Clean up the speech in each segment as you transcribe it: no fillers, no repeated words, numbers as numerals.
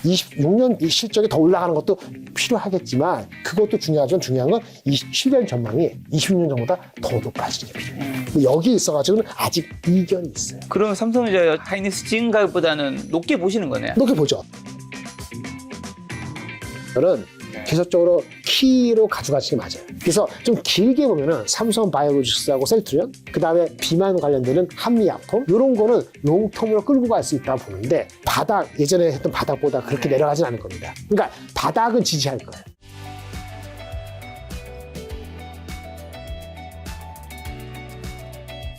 26년 실적이 더 올라가는 것도 필요하겠지만 그것도 중요하지만 중요한 건 27년 전망이 26년 전보다 더 높아지는 게 필요해요. 여기 있어가지고는 아직 이견이 있어요. 그러면 삼성전자 하이닉스 지금 가격보다는 높게 보시는 거네요. 높게 보죠. 저는 계속적으로 키로 가져가시는 게 맞아요. 그래서 좀 길게 보면은 삼성 바이오로직스하고 셀트리온, 그 다음에 비만 관련되는 한미약품 이런 거는 롱텀으로 끌고 갈 수 있다고 보는데 바닥 예전에 했던 바닥보다 그렇게 내려가진 않을 겁니다. 그러니까 바닥은 지지할 거예요.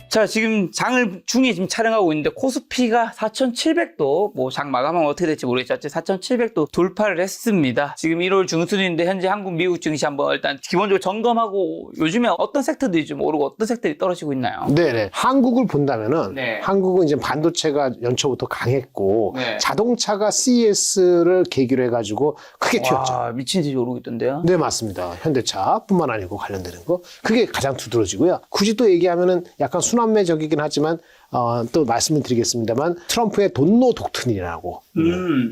자, 지금 장을 중에 지금 촬영하고 있는데 코스피가 4,700도 뭐 장 마감하면 어떻게 될지 모르겠죠. 4,700도 돌파를 했습니다. 지금 1월 중순인데 현재 한국, 미국 증시 한번 일단 기본적으로 점검하고 요즘에 어떤 섹터들이 좀 오르고 어떤 섹터들이 떨어지고 있나요? 네네. 한국을 본다면은 네. 한국은 이제 반도체가 연초부터 강했고 네. 자동차가 CES를 계기로 해가지고 크게 튀었죠. 와, 미친 듯이 오르고 있던데요. 네, 맞습니다. 현대차뿐만 아니고 관련되는 거. 그게 가장 두드러지고요. 굳이 또 얘기하면은 약간 순환매적이긴 하지만 또 말씀을 드리겠습니다만 트럼프의 돈노 독트린이라고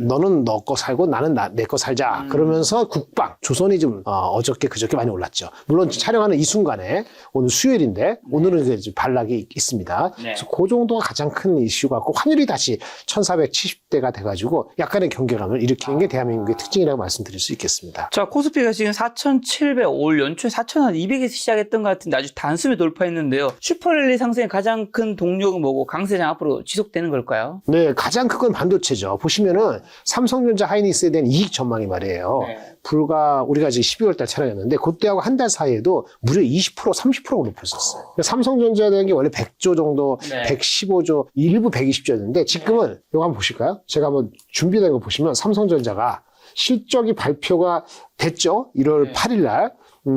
너는 너 거 살고 나는 내 거 살자 그러면서 국방 조선이 좀 어저께 그저께 많이 올랐죠. 물론 촬영하는 이 순간에 오늘 수요일인데 오늘은 이제 반락이 있습니다. 네. 그래서 그 정도가 가장 큰 이슈 같고 환율이 다시 1470대가 돼가지고 약간의 경계감을 일으키는 게 대한민국의 특징이라고 말씀드릴 수 있겠습니다. 자, 코스피가 지금 4,700, 올 연초에 4,200에서 시작했던 것 같은데 아주 단숨에 돌파했는데요. 슈퍼랠리 상승의 가장 큰 동력은 뭐고 강세장 앞으로 지속되는 걸까요? 네, 가장 큰 건 반도체죠. 보시면은 삼성전자 하이닉스에 대한 이익 전망이 말이에요. 네. 불과 우리가 지금 12월 달 촬영했는데 그때하고 한 달 사이에도 무려 20%, 30%가 높았었어요. 그러니까 삼성전자에 대한 게 원래 100조 정도, 네. 115조, 일부 120조였는데 지금은 이거 한번 보실까요? 제가 한번 준비된 거 보시면 삼성전자가 실적이 발표가 됐죠. 1월 8일 날.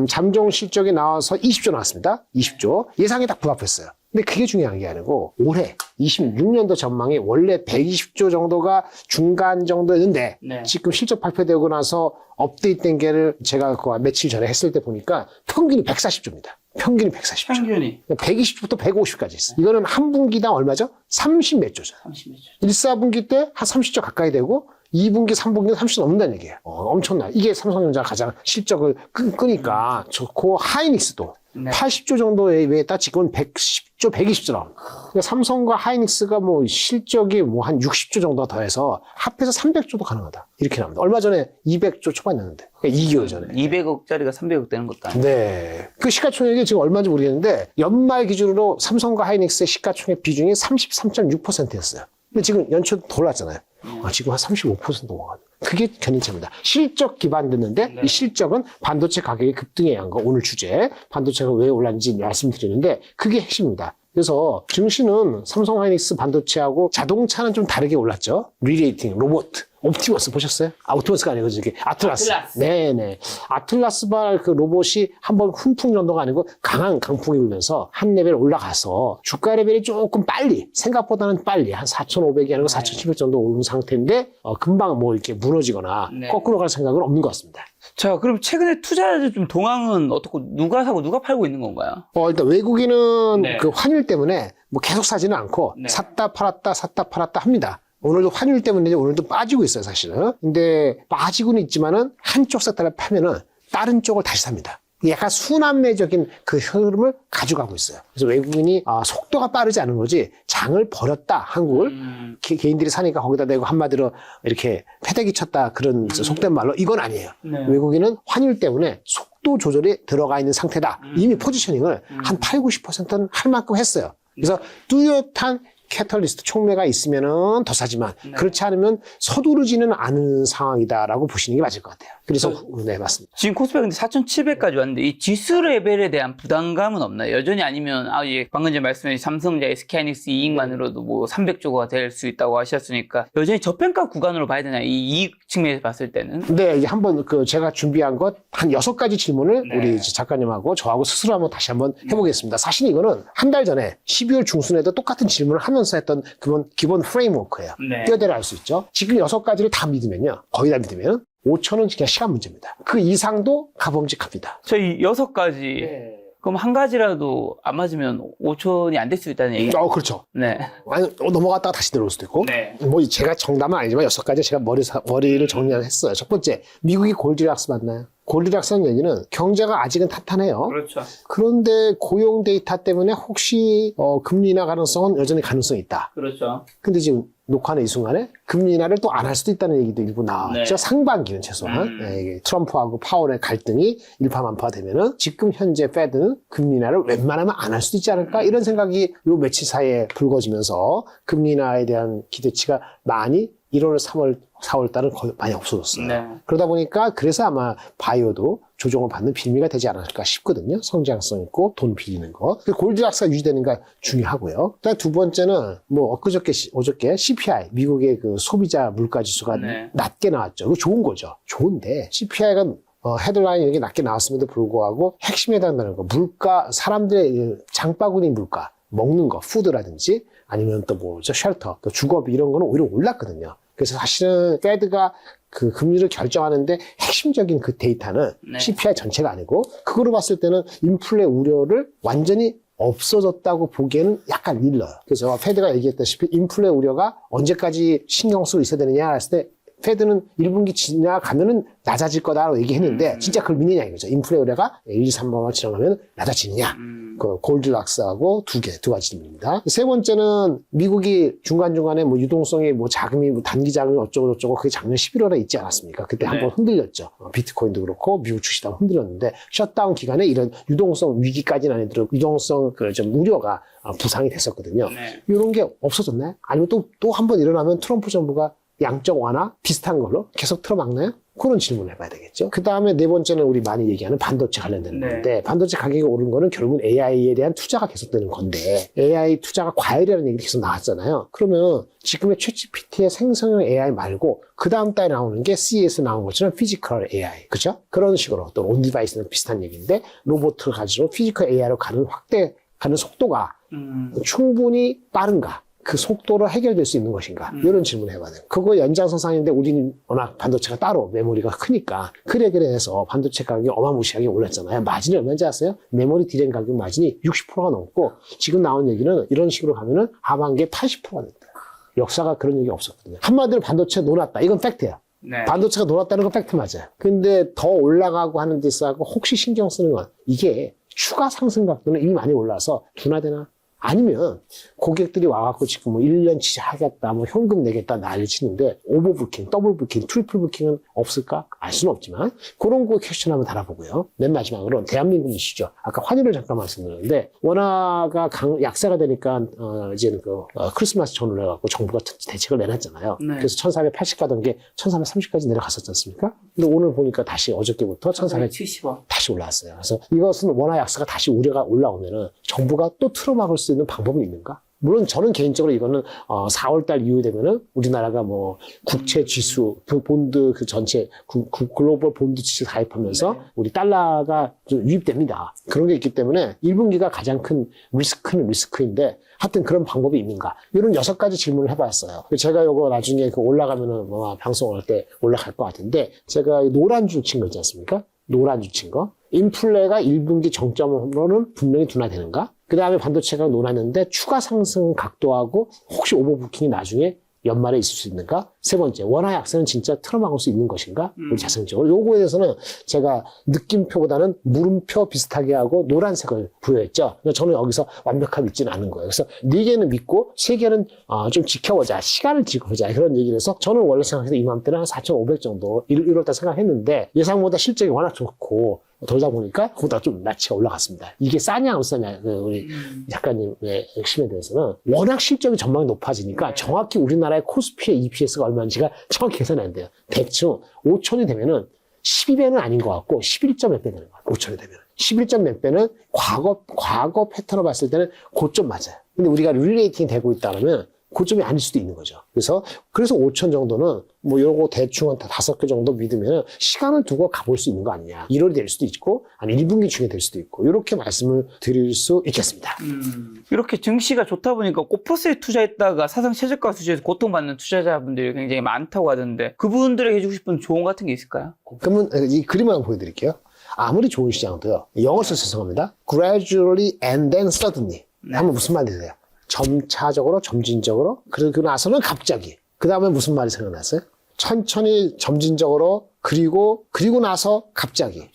잠정 실적이 나와서 20조 나왔습니다. 20조. 예상에 딱 부합했어요. 근데 그게 중요한 게 아니고 올해 26년도 전망이 원래 120조 정도가 중간 정도였는데 네. 지금 실적 발표되고 나서 업데이트된 게를 제가 그 며칠 전에 했을 때 보니까 평균이 140조입니다. 평균이 140조. 평균이 120조부터 150까지 있어요. 이거는 한 분기당 얼마죠? 30 몇 조죠. 30몇 조. 1, 4분기 때 한 30조 가까이 되고 2분기, 3분기는 30조 넘는다는 얘기예요. 엄청나. 이게 삼성전자가 가장 실적을 끄니까 좋고 하이닉스도 네. 80조 정도에 외에다 지금은 110조, 120조 나옵니다. 그러니까 삼성과 하이닉스가 뭐 실적이 뭐 한 60조 정도 더해서 합해서 300조도 가능하다. 이렇게 나옵니다. 얼마 전에 200조 초반이었는데. 그러니까 2개월 전에. 200억짜리가 300억 되는 것도 아니고. 네. 그 시가총액이 지금 얼마인지 모르겠는데 연말 기준으로 삼성과 하이닉스의 시가총액 비중이 33.6%였어요. 근데 지금 연초 더 올랐잖아요. 지금 한 35% 넘어가요. 그게 견인차입니다. 실적 기반됐는데 네. 이 실적은 반도체 가격이 급등해야 한 거. 오늘 주제 반도체가 왜 올랐는지 말씀드리는데 그게 핵심입니다. 그래서 증시는 삼성 하이닉스 반도체하고 자동차는 좀 다르게 올랐죠. 리레이팅, 로봇, 옵티머스 보셨어요? 옵티머스가 아니고 저기 아틀라스. 네네. 아틀라스발 그 로봇이 한번 훈풍 정도가 아니고 강한 강풍이 불면서 한 레벨 올라가서 주가 레벨이 조금 빨리 생각보다는 빨리 한 4,500이 아니고 4,700 정도 오른 상태인데 금방 뭐 이렇게 무너지거나 네. 거꾸로 갈 생각은 없는 것 같습니다. 자, 그럼 최근에 투자자들 좀 동향은 어떻고 누가 사고 누가 팔고 있는 건가요? 일단 외국인은 네. 그 환율 때문에 뭐 계속 사지는 않고 네. 샀다 팔았다 합니다. 오늘도 환율 때문에 오늘도 빠지고 있어요, 사실은. 근데 빠지고는 있지만은 한쪽 섹터를 파면은 다른 쪽을 다시 삽니다. 약간 순환매적인 그 흐름을 가져가고 있어요. 그래서 외국인이 속도가 빠르지 않은 거지 장을 버렸다, 한국을. 개인들이 사니까 거기다 대고 한마디로 이렇게 패대기 쳤다 그런 속된 말로 이건 아니에요. 네. 외국인은 환율 때문에 속도 조절이 들어가 있는 상태다. 이미 포지셔닝을 한 8, 90%는 할 만큼 했어요. 그래서 뚜렷한 캐털리스트 촉매가 있으면은 더 사지만 그렇지 않으면 서두르지는 않은 상황이다라고 보시는 게 맞을 것 같아요. 그래서 네, 맞습니다. 지금 코스피가 근데 4,700까지 왔는데 이 지수 레벨에 대한 부담감은 없나요? 여전히 아니면 방금 전에 말씀하신 삼성전자, SK하이닉스 이익만으로도 뭐 300조가 될 수 있다고 하셨으니까 여전히 저평가 구간으로 봐야 되나요? 이 이익 측면에서 봤을 때는? 네, 이제 한번 제가 준비한 것 한 6가지 질문을 네. 우리 작가님하고 저하고 스스로 한번 다시 한번 해보겠습니다. 사실 이거는 한 달 전에 12월 중순에도 똑같은 질문을 하면서 했던 그건 기본 프레임워크예요. 네. 뛰어내려 알 수 있죠. 지금 6가지를 다 믿으면요. 거의 다 믿으면 5,000원 그냥 시간 문제입니다. 그 이상도 가범직합니다. 저희 6가지 네. 그럼 한 가지라도 안 맞으면 5천이 안 될 수 있다는 얘기예요? 그렇죠. 네. 아니, 넘어갔다가 다시 내려올 수도 있고. 네. 뭐 제가 정답은 아니지만 6가지 제가 머리를 정리했어요. 첫 번째, 미국이 골디락스 맞나요? 골디락스는 얘기는 경제가 아직은 탄탄해요. 그렇죠. 그런데 고용 데이터 때문에 혹시 금리 인하 가능성은 여전히 가능성이 있다. 그렇죠. 근데 지금 녹화하는 이 순간에 금리 인하를 또 안 할 수도 있다는 얘기도 일부 나왔죠. 네. 상반기는 최소한. 네, 이게 트럼프하고 파월의 갈등이 일파만파 되면은 지금 현재 페드는 금리 인하를 웬만하면 안 할 수도 있지 않을까? 이런 생각이 요 며칠 사이에 불거지면서 금리 인하에 대한 기대치가 많이 1월, 4월 달은 거의 많이 없어졌어요. 네. 그러다 보니까 그래서 아마 바이오도 조정을 받는 빌미가 되지 않을까 싶거든요. 성장성 있고 돈 빌리는 거. 골디락스가 유지되는가 중요하고요. 그다음 두 번째는 뭐 어저께 CPI 미국의 그 소비자 물가 지수가 네. 낮게 나왔죠. 그거 좋은 거죠. 좋은데 CPI가 헤드라인 여기 낮게 나왔음에도 불구하고 핵심에 해당되는 거 물가 사람들의 장바구니 물가 먹는 거 푸드라든지 아니면 또 뭐죠 쉘터 또 주거비 이런 거는 오히려 올랐거든요. 그래서 사실은 페드가 그 금리를 결정하는데 핵심적인 그 데이터는 네. CPI 전체가 아니고 그거로 봤을 때는 인플레 우려를 완전히 없어졌다고 보기에는 약간 일러요. 그래서 페드가 얘기했다시피 인플레 우려가 언제까지 신경 쓰고 있어야 되느냐 했을 때 페드는 1분기 지나가면은 낮아질 거다라고 얘기했는데 진짜 그걸 믿느냐 이거죠. 인플레 우려가 1, 2, 3번만 지나가면 낮아지느냐. 그 골디락스하고 두 가지 질문입니다. 세 번째는 미국이 중간중간에 뭐 유동성이 뭐 자금이 뭐 단기 자금이 어쩌고 저쩌고 그게 작년 11월에 있지 않았습니까? 그때 네. 한번 흔들렸죠. 비트코인도 그렇고 미국 주식도 한번 흔들렸는데 셧다운 기간에 이런 유동성 위기까지는 아니더라도 유동성 그 좀 우려가 부상이 됐었거든요. 네. 이런 게 없어졌나요? 아니면 또 한 번 일어나면 트럼프 정부가 양적 완화 비슷한 걸로 계속 틀어막나요? 그런 질문을 해봐야 되겠죠. 그 다음에 네 번째는 우리 많이 얘기하는 반도체 관련되는 네. 건데 반도체 가격이 오른 거는 결국은 AI에 대한 투자가 계속되는 건데 AI 투자가 과열이라는 얘기가 계속 나왔잖아요. 그러면 지금의 챗GPT의 생성형 AI 말고 그 다음 달에 나오는 게 CES에 나온 것처럼 피지컬 AI 그죠? 그런 식으로 또 온디바이스는 비슷한 얘기인데 로봇을 가지고 피지컬 AI로 가는 속도가 충분히 빠른가? 그 속도로 해결될 수 있는 것인가? 이런 질문을 해봐야 돼요. 그거 연장선상인데 우리는 워낙 반도체가 따로 메모리가 크니까 그래 해서 반도체 가격이 어마무시하게 올랐잖아요. 마진이 얼마인지 아세요? 메모리 디램 가격 마진이 60%가 넘고 지금 나온 얘기는 이런 식으로 가면은 하반기에 80%가 된다. 역사가 그런 얘기 없었거든요. 한마디로 반도체 놀았다. 이건 팩트예요. 네. 반도체가 놀았다는 건 팩트 맞아요. 근데 더 올라가고 하는 데서하고 혹시 신경 쓰는 건 이게 추가 상승 각도는 이미 많이 올라서 둔화되나? 아니면 고객들이 와갖고 지금 뭐 1년치 하겠다, 뭐 현금 내겠다 난리 치는데 오버부킹, 더블부킹, 트리플부킹은 없을까? 알 수는 없지만 그런 거 퀘스천 한번 달아보고요. 맨 마지막으로 대한민국 이슈죠. 아까 환율을 잠깐 말씀드렸는데 원화가 약세가 되니까 이제는 크리스마스 전후로 해갖고 정부가 대책을 내놨잖아요. 네. 그래서 1480 가던 게 1330까지 내려갔었지 않습니까? 근데 오늘 보니까 다시 어저께부터 1470 다시 올라왔어요. 그래서 이것은 원화 약세가 다시 우려가 올라오면은 정부가 또 틀어막을 수 있는 방법은 있는가? 물론 저는 개인적으로 이거는 4월달 이후 되면은 우리나라가 뭐 국채 지수, 본드 그 전체 글로벌 본드 지수 가입하면서 네. 우리 달러가 좀 유입됩니다. 그런 게 있기 때문에 1분기가 가장 큰 리스크인데 하여튼 그런 방법이 있는가? 이런 6가지 질문을 해봤어요. 제가 이거 나중에 그 올라가면은 뭐 방송할 때 올라갈 것 같은데 제가 노란 줄 친 거 있지 않습니까? 노란 줄 친 거. 인플레가 1분기 정점으로는 분명히 둔화되는가? 그 다음에 반도체가 논하는데 추가 상승 각도하고 혹시 오버부킹이 나중에 연말에 있을 수 있는가? 세 번째, 원화 약세는 진짜 틀어막을 수 있는 것인가? 우리 자성적으로. 요거에 대해서는 제가 느낌표보다는 물음표 비슷하게 하고 노란색을 부여했죠. 저는 여기서 완벽하게 믿지는 않은 거예요. 그래서 4개는 믿고 3개는 좀 지켜보자. 시간을 지켜보자. 그런 얘기를 해서 저는 원래 생각해도 이맘때는 한 4,500 정도 1월달 생각했는데 예상보다 실적이 워낙 좋고 돌다 보니까 그보다 좀 낯이 올라갔습니다. 이게 싸냐 안 싸냐 우리 작가님의 핵심에 대해서는 워낙 실적이 전망이 높아지니까 정확히 우리나라의 코스피의 EPS가 얼마인지가 정확히 계산이 안 돼요. 대충 5천이 되면은 12배는 아닌 것 같고 11점 몇 배 되는 것 같아요. 5천이 되면 11점 몇 배는 과거 패턴을 봤을 때는 고점 맞아요. 근데 우리가 릴레이팅이 되고 있다 그러면 고점이 아닐 수도 있는 거죠. 그래서 5천 정도는 뭐 요거 대충 한 5개 정도 믿으면 시간을 두고 가볼 수 있는 거 아니냐. 1월이 될 수도 있고 아니면 1분기 중에 될 수도 있고 이렇게 말씀을 드릴 수 있겠습니다. 이렇게 증시가 좋다 보니까 코퍼스에 투자했다가 사상 최저가 수준에서 고통받는 투자자분들이 굉장히 많다고 하던데 그분들에게 해주고 싶은 조언 같은 게 있을까요? 그러면 이 그림 한번 보여드릴게요. 아무리 좋은 시장도요. 영어 써서 죄송합니다. gradually and then suddenly. 하면 무슨 말이 돼요? 점차적으로, 점진적으로, 그러고 나서는 갑자기. 그 다음에 무슨 말이 생각났어요? 천천히, 점진적으로, 그리고 나서 갑자기.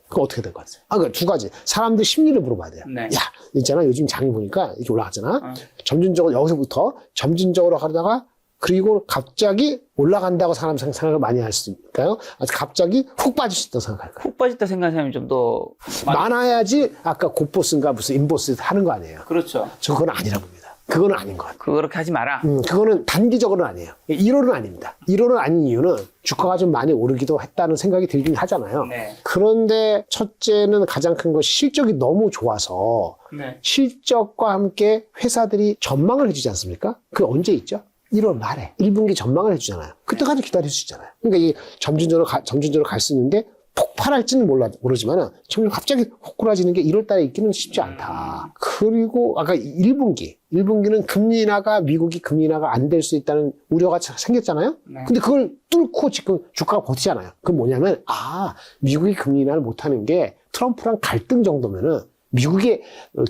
그거 어떻게 될 것 같아요? 그러니까 두 가지. 사람들 심리를 물어봐야 돼요. 네. 야, 있잖아. 요즘 장이 보니까 이렇게 올라갔잖아. 점진적으로, 여기서부터 점진적으로 하다가 그리고 갑자기 올라간다고 사람 생각을 많이 할 수 있을까요? 갑자기 훅 빠질 수 있다고 생각할까요? 훅 빠졌다 생각하는 사람이 좀 더 많아야지 아까 곧보스인가 무슨 인보스 하는 거 아니에요. 그렇죠. 저 그건 아니라 봅니다. 그거는 아닌 것 같아요. 그렇게 하지 마라. 그거는 단기적으로는 아니에요. 1호는 아닙니다. 1호는 아닌 이유는 주가가 좀 많이 오르기도 했다는 생각이 들긴 하잖아요. 네. 그런데 첫째는 가장 큰 것이 실적이 너무 좋아서 네. 실적과 함께 회사들이 전망을 해주지 않습니까? 그게 언제 있죠? 1월 말에 1분기 전망을 해주잖아요. 그때까지 기다릴 수 있잖아요. 그러니까 이 점진적으로 갈 수 있는데 폭발할지는 모르지만은 점점 갑자기 호꾸라지는 게 1월 달에 있기는 쉽지 않다. 그리고 아까 1분기는 금리 인하가 미국이 금리 인하가 안 될 수 있다는 우려가 생겼잖아요. 네. 근데 그걸 뚫고 지금 주가가 버티잖아요. 그건 뭐냐면 미국이 금리 인하를 못하는 게 트럼프랑 갈등 정도면은 미국의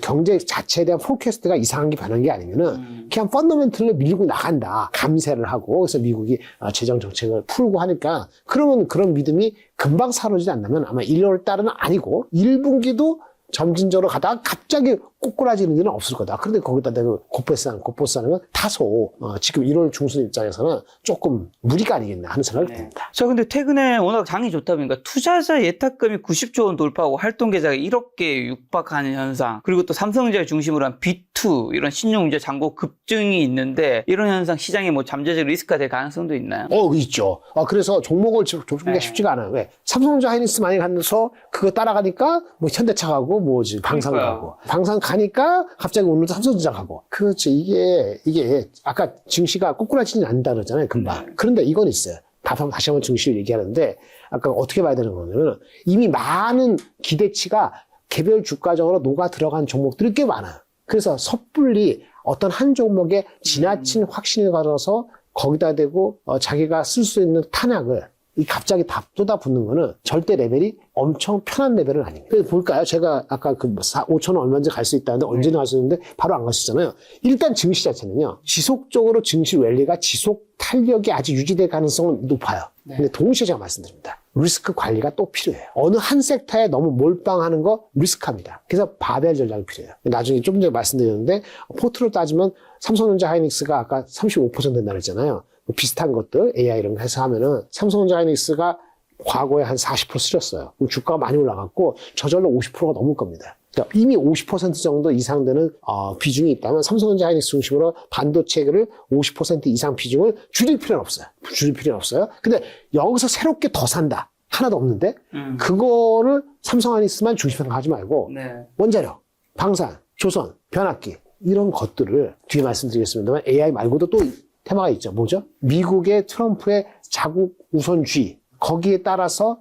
경제 자체에 대한 포캐스트가 이상한 게 변한 게 아니면은 그냥 펀더멘털로 밀고 나간다. 감세를 하고 그래서 미국이 재정 정책을 풀고 하니까 그러면 그런 믿음이 금방 사라지지 않다면 아마 1월 달은 아니고 1분기도 점진적으로 가다가 갑자기 꼬꾸라지는 일은 없을 거다. 그런데 거기다 내가 곧보스하는 건 다소 지금 1월 중순 입장에서는 조금 무리가 아니겠나 하는 생각이 듭니다. 자, 근데 최근에 워낙 장이 좋다 보니까 투자자 예탁금이 90조 원 돌파하고 활동 계좌가 1억 개 육박하는 현상, 그리고 또 삼성전자 중심으로 한 B2 이런 신용문제 잔고 급증이 있는데 이런 현상 시장에 뭐 잠재적 리스크가 될 가능성도 있나요? 있죠. 그래서 종목을 좁히기가 쉽지가 않아요. 왜? 삼성전자 하이닉스 많이 가면서 그거 따라가니까 뭐 현대차 가고 방산 가고 방산 가니까 갑자기 오늘도 삼성전자 가고 그렇죠. 이게 아까 증시가 꼬꾸라지진 않는다 그러잖아요. 금방. 그런데 이건 있어요. 다시 한번 증시를 얘기하는데 아까 어떻게 봐야 되는 거냐면 이미 많은 기대치가 개별 주가적으로 녹아 들어간 종목들이 꽤 많아요. 그래서 섣불리 어떤 한 종목에 지나친 확신을 가져서 거기다 대고 자기가 쓸 수 있는 탄약을 갑자기 쏟아붓는 거는 절대 레벨이 엄청 편한 레벨은 아닙니다. 그래서 볼까요? 제가 아까 5,000원 얼마인지 갈 수 있다는데 언제나 갈 수 있는데 바로 안 갈 수 있잖아요. 일단 증시 자체는요. 지속적으로 증시 랠리가 지속 탄력이 아직 유지될 가능성은 높아요. 근데 동시에 제가 말씀드립니다. 리스크 관리가 또 필요해요. 어느 한 섹터에 너무 몰빵하는 거 리스크합니다. 그래서 바벨 전략이 필요해요. 나중에 조금 전에 말씀드렸는데 포트로 따지면 삼성전자 하이닉스가 아까 35% 된다고 했잖아요. 비슷한 것들 AI 이런 거 해서 하면은 삼성전자 하이닉스가 과거에 한 40% 쓰렸어요. 주가가 많이 올라갔고 저절로 50%가 넘을 겁니다. 그러니까 이미 50% 정도 이상 되는 비중이 있다면 삼성전자 하이닉스 중심으로 반도체를 50% 이상 비중을 줄일 필요는 없어요. 근데 여기서 새롭게 더 산다. 하나도 없는데 그거를 삼성 하이닉스만 중심으로 가지 말고 원자력, 방산, 조선, 변압기 이런 것들을 뒤에 말씀드리겠습니다만 AI 말고도 또 테마가 있죠. 뭐죠? 미국의 트럼프의 자국 우선주의 거기에 따라서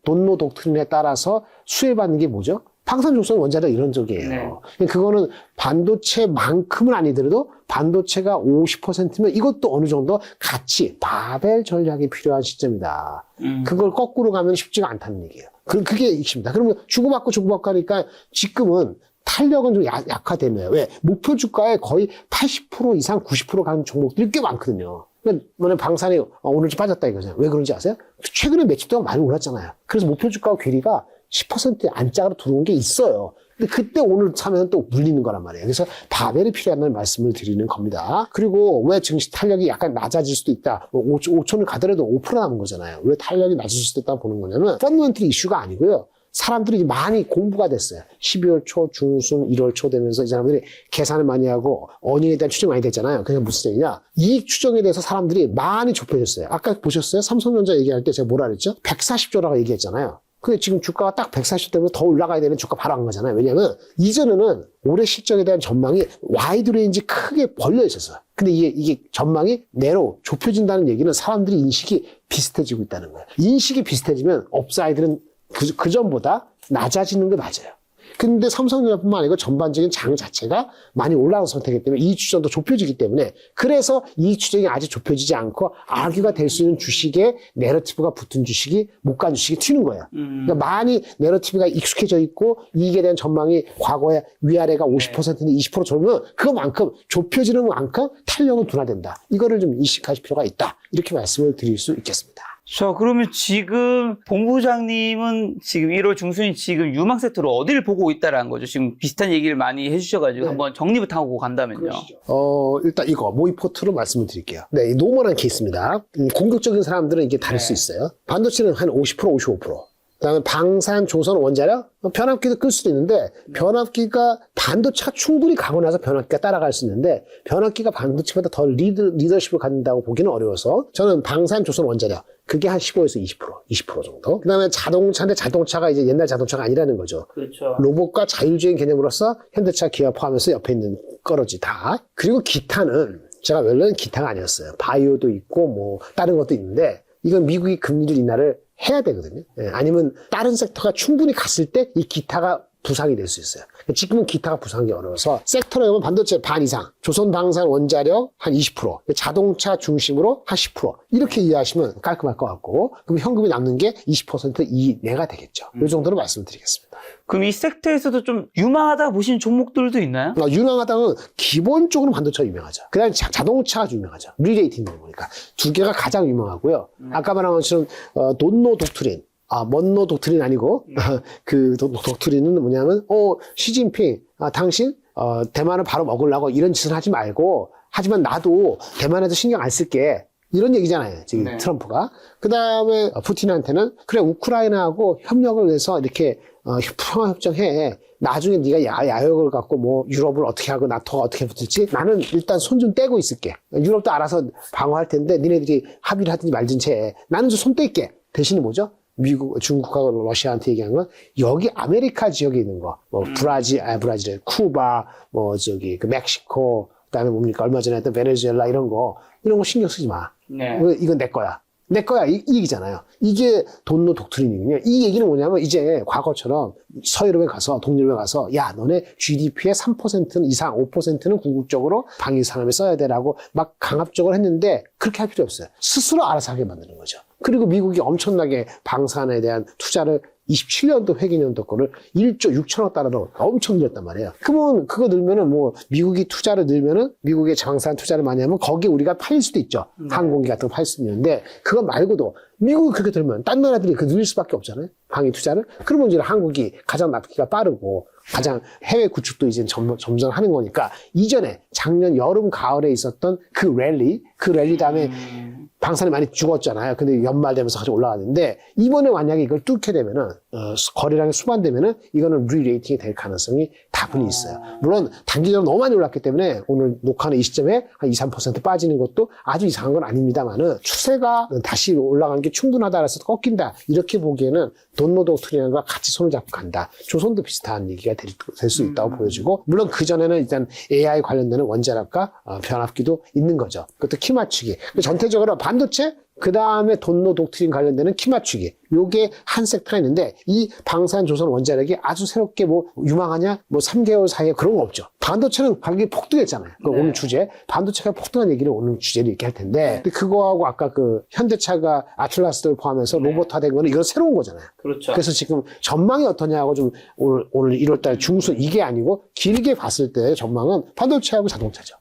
돈노 독트린에 따라서 수혜받는 게 뭐죠? 방산, 조선, 원자력 이런 쪽이에요. 그거는 반도체만큼은 아니더라도 반도체가 50%면 이것도 어느 정도 같이 바벨 전략이 필요한 시점이다. 그걸 거꾸로 가면 쉽지가 않다는 얘기예요. 그게 핵심이다. 그러면 주고받고 하니까 지금은 탄력은 좀 약화되네요. 왜? 목표 주가에 거의 80% 이상 90% 가는 종목들이 꽤 많거든요. 그러니까 방산이 오늘 좀 빠졌다 이거죠. 왜 그런지 아세요? 최근에 며칠 동안 많이 올랐잖아요. 그래서 목표 주가와 괴리가 10% 안짝으로 들어온 게 있어요. 근데 그때 오늘 사면 또 물리는 거란 말이에요. 그래서 바벨이 필요하다는 말씀을 드리는 겁니다. 그리고 왜 증시 탄력이 약간 낮아질 수도 있다. 5천을 가더라도 5% 남은 거잖아요. 왜 탄력이 낮아질 수도 있다 보는 거냐면 펀더멘털 이슈가 아니고요. 사람들이 많이 공부가 됐어요. 12월 초, 중순, 1월 초 되면서 이 사람들이 계산을 많이 하고 어닝에 대한 추정이 많이 됐잖아요. 그게 무슨 얘기냐? 이익 추정에 대해서 사람들이 많이 좁혀졌어요. 아까 보셨어요? 삼성전자 얘기할 때 제가 뭐라 그랬죠? 140조라고 얘기했잖아요. 근데 지금 주가가 딱 140 때문에 더 올라가야 되는 주가 바로 간 거잖아요. 왜냐면 이전에는 올해 실적에 대한 전망이 와이드 레인지 크게 벌려 있었어요. 근데 이게 전망이 내로 좁혀진다는 얘기는 사람들이 인식이 비슷해지고 있다는 거예요. 인식이 비슷해지면 업사이드는 그 전보다 낮아지는 게 맞아요. 근데 삼성전자뿐만 아니고 전반적인 장 자체가 많이 올라온 상태이기 때문에 이익 추정도 좁혀지기 때문에 그래서 이익 추정이 아직 좁혀지지 않고 아규가 될 수 있는 주식에 내러티브가 붙은 주식이 못 간 주식이 튀는 거예요. 그러니까 많이 내러티브가 익숙해져 있고 이익에 대한 전망이 과거에 위아래가 50%인데 20% 좁으면 그만큼 좁혀지는 만큼 탄력은 둔화된다. 이거를 좀 인식하실 필요가 있다. 이렇게 말씀을 드릴 수 있겠습니다. 자, 그러면 지금 본부장님은 지금 1월 중순이 지금 유망 세트로 어디를 보고 있다라는 거죠? 지금 비슷한 얘기를 많이 해주셔가지고 한번 정리부터 하고 간다면요. 일단 이거 모의포트로 말씀을 드릴게요. 네, 이 노멀한 케이스입니다. 공격적인 사람들은 이게 다를 수 있어요. 반도체는 한 50%, 55%. 그다음에 방산, 조선, 원자력, 변압기도 끌 수도 있는데 변압기가 반도체가 충분히 가고 나서 변압기가 따라갈 수 있는데 변압기가 반도체보다 더 리더십을 갖는다고 보기는 어려워서 저는 방산, 조선, 원자력 그게 한 15에서 20% 정도. 그다음에 자동차인데 자동차가 이제 옛날 자동차가 아니라는 거죠. 그렇죠. 로봇과 자율주행 개념으로서 현대차, 기아 포함해서 옆에 있는 거러지 다. 그리고 기타는 제가 원래는 기타가 아니었어요. 바이오도 있고 뭐 다른 것도 있는데 이건 미국이 금리를 인하를 해야 되거든요. 예, 아니면 다른 섹터가 충분히 갔을 때 이 기타가 부상이 될 수 있어요. 지금은 기타가 부상이 어려워서 섹터로 보면 반도체 반 이상, 조선 방산 원자력 한 20%, 자동차 중심으로 한 10% 이렇게 이해하시면 깔끔할 것 같고 그럼 현금이 남는 게 20% 이내가 되겠죠. 이 정도로 말씀드리겠습니다. 그럼 이 섹터에서도 좀 유망하다 보시는 종목들도 있나요? 유명하다는 기본적으로 반도체가 유명하죠. 그 다음에 자동차가 유명하죠. 리레이팅 되는 거니까. 두 개가 가장 유명하고요. 아까 말한 것처럼 돈노 독트린. 먼노 독트린 아니고, 그 독트린은 뭐냐면, 시진핑, 당신, 대만을 바로 먹으려고 이런 짓을 하지 말고, 하지만 나도 대만에도 신경 안 쓸게. 이런 얘기잖아요. 지금 네. 트럼프가. 그 다음에 푸틴한테는, 그래, 우크라이나하고 협력을 해서 이렇게, 평화협정해. 나중에 네가 야욕을 갖고 뭐 유럽을 어떻게 하고 나토가 어떻게 붙을지 나는 일단 손 좀 떼고 있을게. 유럽도 알아서 방어할 텐데 니네들이 합의를 하든지 말든지 해. 나는 좀 손 뗄게. 대신에 뭐죠? 미국, 중국하고 러시아한테 얘기한 건 여기 아메리카 지역에 있는 거, 뭐 브라질, 쿠바, 뭐 저기 그 멕시코, 그다음에 뭡니까 얼마 전에 했던 베네수엘라 이런 거 신경 쓰지 마. 네. 이건 내 거야. 내 거야. 이 얘기잖아요. 이게 돈노 독트린이거든요. 이 얘기는 뭐냐면 이제 과거처럼 서유럽에 가서 동유럽에 가서 야 너네 GDP의 3% 이상 5%는 궁극적으로 방위 산업에 써야 되라고 막 강압적으로 했는데 그렇게 할 필요 없어요. 스스로 알아서 하게 만드는 거죠. 그리고 미국이 엄청나게 방산에 대한 투자를 27년도 회계년도 거를 1조 6천억 달러로 엄청 늘렸단 말이에요. 그러면 그거 늘면은 뭐 미국이 투자를 늘면은 미국의 방산 투자를 많이 하면 거기에 우리가 팔릴 수도 있죠. 항공기 같은 거 팔 수 있는데 그거 말고도 미국이 그렇게 들면 딴 나라들이 그 늘릴 수밖에 없잖아요. 방위 투자를. 그러면 이제 한국이 가장 납기가 빠르고 가장 해외 구축도 이제 점점 하는 거니까 이전에 작년 여름 가을에 있었던 그 랠리 다음에 방산이 많이 죽었잖아요. 근데 연말 되면서 같이 올라가는데 이번에 만약에 이걸 뚫게 되면은 거래량이 수반되면은 이거는 리레이팅이 될 가능성이 다분히 있어요. 물론 단기적으로 너무 많이 올랐기 때문에 오늘 녹화하는 이 시점에 한 2, 3% 빠지는 것도 아주 이상한 건 아닙니다만은 추세가 다시 올라가는 게 충분하다 해서 꺾인다 이렇게 보기에는 돈노 독트린과 같이 손을 잡고 간다. 조선도 비슷한 얘기가 될 수 있다고 보여지고 물론 그 전에는 일단 AI 관련되는 원자력과 변압기도 있는 거죠. 그것도 키 맞추기. 전체적으로 반도체 그 다음에 돈노 독트린 관련되는 키 맞추기. 요게 한 섹터가 있는데 이 방산 조선 원자력이 아주 새롭게 뭐 유망하냐? 뭐 3개월 사이에 그런 거 없죠. 반도체는 가격이 폭등했잖아요. 그 오늘 주제. 반도체가 폭등한 얘기를 오늘 주제로 이렇게 할 텐데 근데 그거하고 아까 그 현대차가 아틀라스를 포함해서 로봇화된 거는 이건 새로운 거잖아요. 그렇죠. 그래서 지금 전망이 어떠냐고 좀 오늘 1월달 중순 이게 아니고 길게 봤을 때 전망은 반도체하고 자동차죠.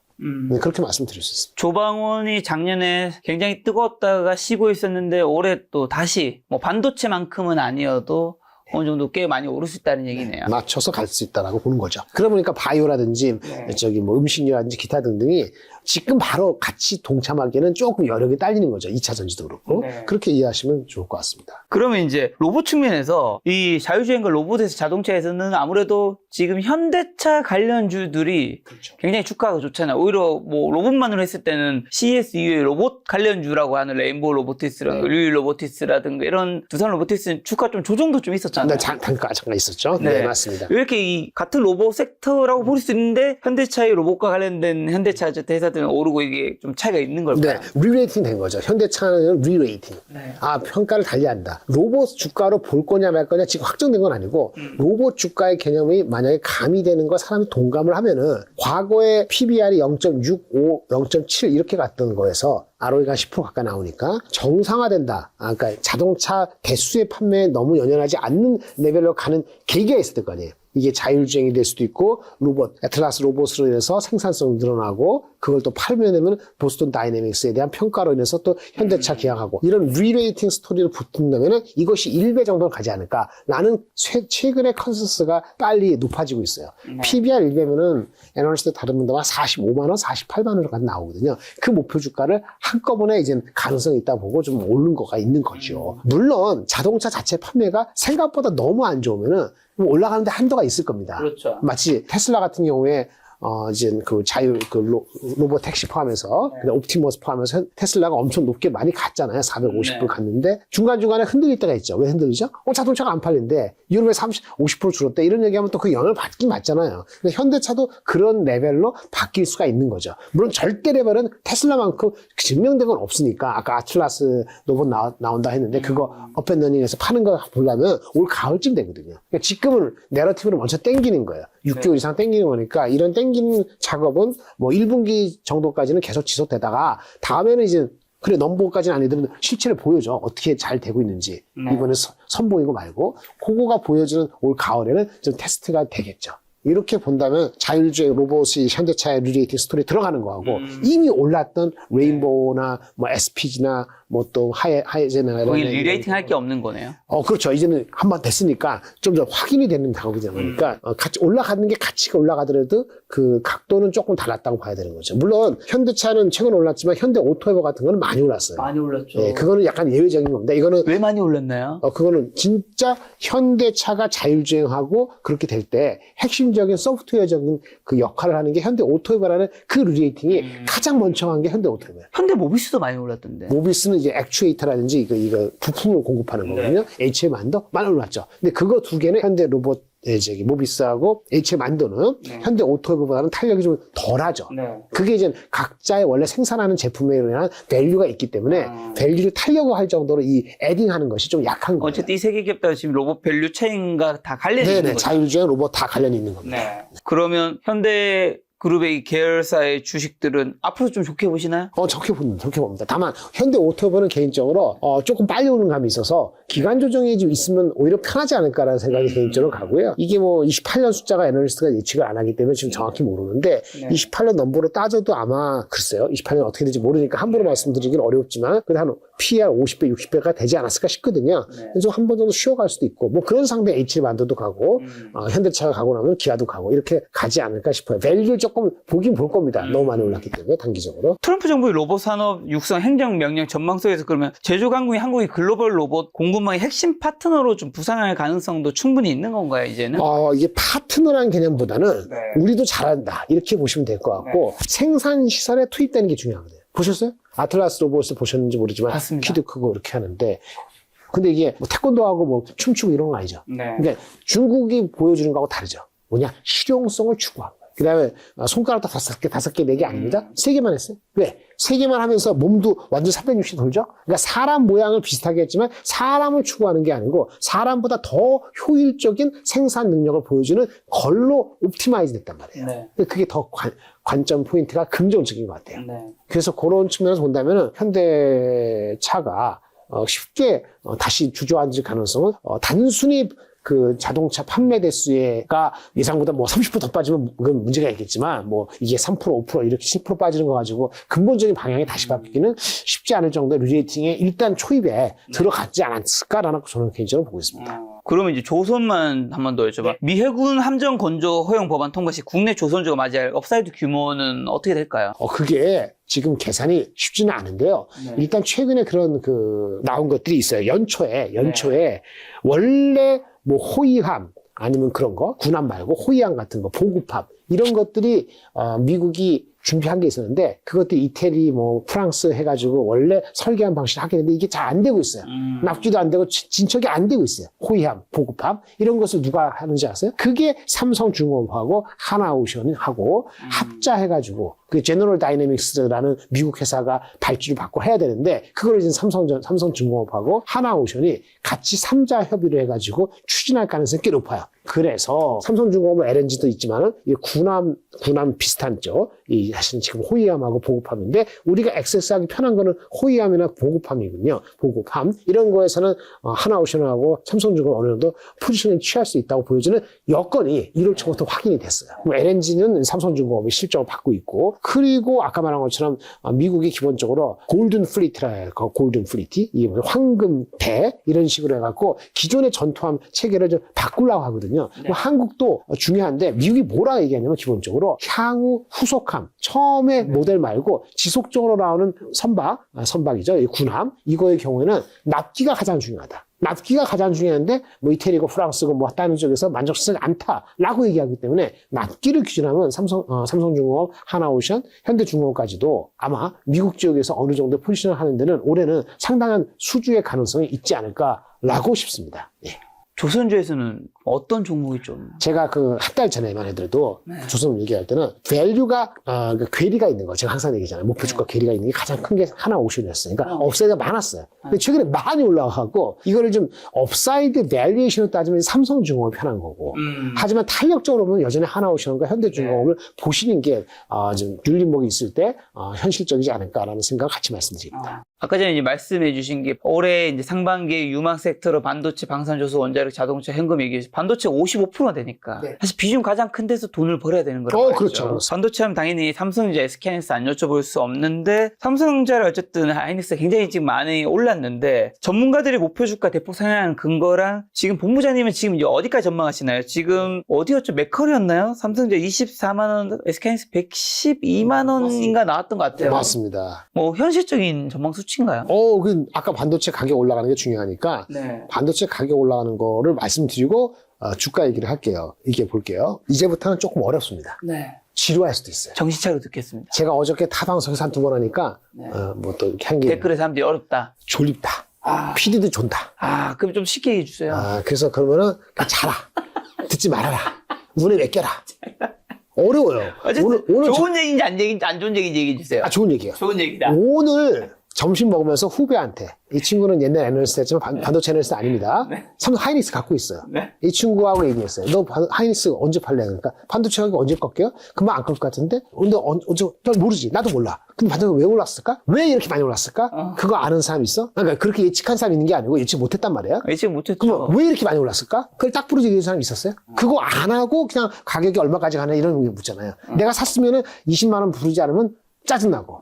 네, 그렇게 말씀드릴 수 있습니다. 조방원이 작년에 굉장히 뜨거웠다가 쉬고 있었는데 올해 또 다시 뭐 반도체만큼은 아니어도 어느 정도 꽤 많이 오를 수 있다는 얘기네요. 맞춰서 갈 수 있다라고 보는 거죠. 그러다 보니까 바이오라든지 저기 뭐 음식료라든지 기타 등등이 지금 바로 같이 동참하기에는 조금 여력이 딸리는 거죠. 2차 전지도 그렇고. 그렇게 이해하시면 좋을 것 같습니다. 그러면 이제 로봇 측면에서 이 자율주행과 로봇에서 자동차에서는 아무래도 지금 현대차 관련주들이 굉장히 주가가 좋잖아요. 오히려 뭐 로봇만으로 했을 때는 CES 이후에 로봇 관련주라고 하는 레인보우 로보티스라든가 류일 로보티스라든가 이런 두산 로보티스는 주가 좀 조정도 좀 있었잖아요. 네, 잠깐 있었죠. 네, 맞습니다. 이렇게 이 같은 로봇 섹터라고 볼 수 있는데 현대차의 로봇과 관련된 현대차 회사들은 오르고 이게 좀 차이가 있는 걸까요? 네, 리레이팅 된 거죠. 현대차는 리레이팅. 평가를 달리한다. 로봇 주가로 볼 거냐 말 거냐 지금 확정된 건 아니고 로봇 주가의 개념이 만약에 가미되는 거 사람이 동감을 하면은 과거에 PBR이 0.65, 0.7 이렇게 갔던 거에서 ROE가 10% 가까이 나오니까 정상화된다. 그러니까 자동차 대수의 판매에 너무 연연하지 않는 레벨로 가는 계기가 있었을 거 아니에요. 이게 자율주행이 될 수도 있고 로봇, 애틀라스 로봇으로 인해서 생산성이 늘어나고 그걸 또 팔면 되면 보스턴 다이내믹스에 대한 평가로 인해서 또 현대차 계약하고 이런 리레이팅 스토리를 붙는다면 이것이 1배 정도는 가지 않을까. 라는 최근의 컨센서스가 빨리 높아지고 있어요. PBR 1배면은 애널리스트 다른 분들만 45만 원, 48만 원까지 나오거든요. 그 목표 주가를 한꺼번에 이제 가능성이 있다 보고 좀 오른 거가 있는 거죠. 물론 자동차 자체 판매가 생각보다 너무 안 좋으면은 올라가는데 한도가 있을 겁니다. 그렇죠. 마치 테슬라 같은 경우에 이제 그 로봇 택시 포함해서, 네. 옵티머스 포함해서 테슬라가 엄청 높게 많이 갔잖아요. 450불 네. 갔는데, 중간중간에 흔들릴 때가 있죠. 왜 흔들리죠? 자동차가 안 팔린대. 유럽에 50% 줄었대. 이런 얘기하면 또 그 영향을 받긴 받잖아요. 근데 현대차도 그런 레벨로 바뀔 수가 있는 거죠. 물론 절대 레벨은 테슬라만큼 증명된 건 없으니까, 아까 아틀라스 로봇 나온다 했는데, 그거 업앤러닝에서 파는 거 보려면 올 가을쯤 되거든요. 그러니까 지금은 내러티브를 먼저 땡기는 거예요. 6개월 이상 땡기는 거니까 이런 땡기는 작업은 뭐 1분기 정도까지는 계속 지속되다가 다음에는 이제 그래 넘버까지는 아니더라도 실체를 보여줘. 어떻게 잘 되고 있는지. 이번에 선보이고 말고 그거가 보여주는 올 가을에는 좀 테스트가 되겠죠. 이렇게 본다면 자율주행 로봇이 현대차의 리레이팅 스토리에 들어가는 거하고 이미 올랐던 레인보우나 뭐 SPG나 뭐 또 하이제나 거의 리레이팅 할 게 없는 거네요. 그렇죠. 이제는 한 번 됐으니까 좀 더 확인이 되는 작업이잖아요. 그러니까 같이 올라가는 게 가치가 올라가더라도 그 각도는 조금 달랐다고 봐야 되는 거죠. 물론 현대차는 최근 올랐지만 현대 오토에버 같은 거는 많이 올랐어요. 많이 올랐죠. 네, 그거는 약간 예외적인 겁니다. 이거는 왜 많이 올랐나요? 그거는 진짜 현대차가 자율주행하고 그렇게 될 때 핵심적인 소프트웨어적인 그 역할을 하는 게 현대 오토에버라는 그 리레이팅이 가장 먼저한 게 현대 오토에버예요. 현대 모비스도 많이 올랐던데. 모비스는 이제 액추에이터라든지 이거 부품을 공급하는 거거든요. HM안도 많이 올랐죠. 근데 그거 두 개는 현대 로봇 모비스하고 HM안도는 현대 오토에버보다는 탄력이 좀 덜하죠. 그게 이제 각자의 원래 생산하는 제품에 의한 밸류가 있기 때문에 밸류를 타려고 할 정도로 이 애딩하는 것이 좀 약한 거예요. 어쨌든 이 세 개 기업 다 지금 로봇 밸류 체인과 다 관련이 있는 네네, 거죠. 자율주행 로봇 다 관련이 있는 겁니다. 그러면 현대 그룹의 계열사의 주식들은 앞으로 좀 좋게 보시나요? 좋게 봅니다. 다만, 현대 오토에버는 개인적으로, 조금 빨리 오는 감이 있어서, 기간 조정이 좀 있으면 오히려 편하지 않을까라는 생각이 개인적으로 가고요. 이게 뭐, 28년 숫자가 애널리스트가 예측을 안 하기 때문에 지금 정확히 모르는데, 28년 넘버로 따져도 아마, 글쎄요, 28년 어떻게 될지 모르니까 함부로 말씀드리긴 어렵지만, 그래도 한 PR 50배, 60배가 되지 않았을까 싶거든요. 그래서 한 번 정도 쉬어갈 수도 있고, 뭐 그런 상대 H만도도 가고, 현대차가 가고 나면 기아도 가고, 이렇게 가지 않을까 싶어요. 밸류를 조금 보긴 볼 겁니다. 너무 많이 올랐기 때문에, 단기적으로. 트럼프 정부의 로봇 산업 육성 행정명령 전망 속에서 그러면 제조강국이 한국의 글로벌 로봇 공급망의 핵심 파트너로 좀 부상할 가능성도 충분히 있는 건가요, 이제는? 이게 파트너라는 개념보다는 우리도 잘한다. 이렇게 보시면 될 것 같고, 생산 시설에 투입되는 게 중요하거든요. 보셨어요? 아틀라스 로봇을 보셨는지 모르지만, 봤습니다. 키도 크고 이렇게 하는데, 근데 이게 뭐 태권도하고 뭐 춤추고 이런 거 아니죠. 그러니까 중국이 보여주는 거하고 다르죠. 뭐냐? 실용성을 추구한 거예요. 그 다음에 손가락도 5개, 4개 아닙니다. 3개만 했어요. 왜? 3개만 하면서 몸도 완전 360도 돌죠? 그러니까 사람 모양을 비슷하게 했지만 사람을 추구하는 게 아니고 사람보다 더 효율적인 생산 능력을 보여주는 걸로 옵티마이즈 됐단 말이에요. 그게 더 관점 포인트가 긍정적인 것 같아요. 그래서 그런 측면에서 본다면 현대차가 쉽게 다시 주저앉을 가능성은 단순히 그 자동차 판매 대수가 예상보다 뭐 30% 더 빠지면 그건 문제가 있겠지만 뭐 이게 3%, 5% 이렇게 10% 빠지는 거 가지고 근본적인 방향이 다시 바뀌기는 쉽지 않을 정도의 리레이팅에 일단 초입에 들어갔지 않았을까라는 저는 개인적으로 보고 있습니다. 그러면 이제 조선만 한 번 더 여쭤봐. 미 해군 함정 건조 허용 법안 통과 시 국내 조선주가 맞이할 업사이드 규모는 어떻게 될까요? 그게 지금 계산이 쉽지는 않은데요. 일단 최근에 그런 나온 것들이 있어요. 연초에 원래 뭐 호위함 아니면 그런 거 군함 말고 호위함 같은 거 보급함 이런 것들이 미국이 준비한 게 있었는데 그것들이 이태리 뭐 프랑스 해가지고 원래 설계한 방식을 하게 되는데 이게 잘 안 되고 있어요. 납기도 안 되고 진척이 안 되고 있어요. 호위함, 보급함 이런 것을 누가 하는지 아세요? 그게 삼성중공업하고 하나오션하고 합자해가지고 그 제너럴 다이내믹스라는 미국 회사가 발주를 받고 해야 되는데 그걸 이제 삼성중공업하고 하나오션이 같이 3자 협의를 해가지고 추진할 가능성이 꽤 높아요. 그래서 삼성중공업은 LNG도 있지만은 이 군함 비슷한 쪽, 이 사실은 지금 호위함하고 보급함인데 우리가 액세스하기 편한 거는 호위함이나 보급함이군요. 보급함 이런 거에서는 하나오션하고 삼성중공업 어느 정도 포지션을 취할 수 있다고 보여지는 여건이 1월 초부터 확인이 됐어요. LNG는 삼성중공업이 실적을 받고 있고 그리고 아까 말한 것처럼 미국이 기본적으로 골든 플리트라 해요. 골든 플리트, 이게 황금대 이런 식으로 해갖고 기존의 전투함 체계를 좀 바꾸려고 하거든요. 네. 한국도 중요한데 미국이 뭐라 얘기하냐면 기본적으로 향후 후속함 처음에 모델 말고 지속적으로 나오는 선박이죠. 이 군함 이거의 경우에는 납기가 가장 중요하다. 납기가 가장 중요한데 뭐 이태리고 프랑스고 뭐 다른 쪽에서 만족스럽지 않다라고 얘기하기 때문에 납기를 기준하면 삼성중공업, 하나오션, 현대중공업까지도 아마 미국 지역에서 어느 정도 포지션을 하는 데는 올해는 상당한 수주의 가능성이 있지 않을까라고 싶습니다. 예. 조선주에서는 어떤 종목이 좀? 제가 그 한 달 전에만 해도 조선 얘기할 때는 밸류가 그 괴리가 있는 거 제가 항상 얘기잖아요. 목표 주가 괴리가 있는 게 가장 큰 게 하나오션이었어요. 그러니까 업사이드가 많았어요. 근데 최근에 많이 올라가고 이거를 좀 업사이드 밸류에이션으로 따지면 삼성중공업이 편한 거고 하지만 탄력적으로 보면 여전히 하나오션과 현대중공업을 보시는 게 좀 눌림목이 있을 때 현실적이지 않을까라는 생각을 같이 말씀드립니다. 아까 전에 이제 말씀해 주신 게 올해 이제 상반기에 유망 섹터로 반도체, 방산조소, 원자력, 자동차, 현금 얘기해서 반도체 55%가 되니까 네. 사실 비중 가장 큰 데서 돈을 벌어야 되는 거라고 그렇죠. 반도체 하면 당연히 삼성전자, SK하이닉스 안 여쭤볼 수 없는데 삼성전자를 어쨌든 하이닉스가 굉장히 지금 많이 올랐는데 전문가들이 목표 주가 대폭 상향하는 근거랑 지금 본부장님은 지금 이제 어디까지 전망하시나요? 지금 어디였죠? 맥컬이었나요? 삼성전자 24만 원, SK하이닉스 112만 원인가 나왔던 것 같아요. 맞습니다. 뭐 현실적인 전망 수치인가요? 아까 반도체 가격 올라가는 게 중요하니까 네. 반도체 가격 올라가는 거를 말씀드리고 주가 얘기를 할게요. 이게 볼게요. 이제부터는 조금 어렵습니다. 네. 지루할 수도 있어요. 정신 차리고 듣겠습니다. 제가 어저께 타방송에서 한 2번 하니까 네. 뭐 또 이렇게 한 게 댓글에 사람들이 어렵다. 졸립다. PD도 존다. 그럼 좀 쉽게 얘기해 주세요. 그래서 그러면은 그냥 자라. 듣지 말아라. 눈에 맡겨라. 어려워요. 어쨌든 오늘 좋은 얘기인지 안 좋은 얘기인지 얘기해 주세요. 좋은 얘기예요. 좋은 얘기다. 오늘 점심 먹으면서 후배한테 이 친구는 옛날 애널리스트였지만 반도체 애널리스트 아닙니다. 네. 삼성 하이닉스 갖고 있어요. 네. 이 친구하고 얘기했어요. 너 하이닉스 언제 팔래? 그러니까 반도체 가격 언제 꺾여요? 금방 안 꺾을 것 같은데? 근데 언제? 잘 모르지. 나도 몰라. 근데 반도체가 왜 올랐을까? 왜 이렇게 많이 올랐을까? 그거 아는 사람 있어? 그러니까 그렇게 예측한 사람 있는 게 아니고 예측 못했단 말이에요. 예측 못했죠. 그럼 왜 이렇게 많이 올랐을까? 그걸 딱 부러지게 얘기하는 사람 있었어요? 그거 안 하고 그냥 가격이 얼마까지 가나 이런 게 묻잖아요. 내가 샀으면은 20만 원 부르지 않으면 짜증나고.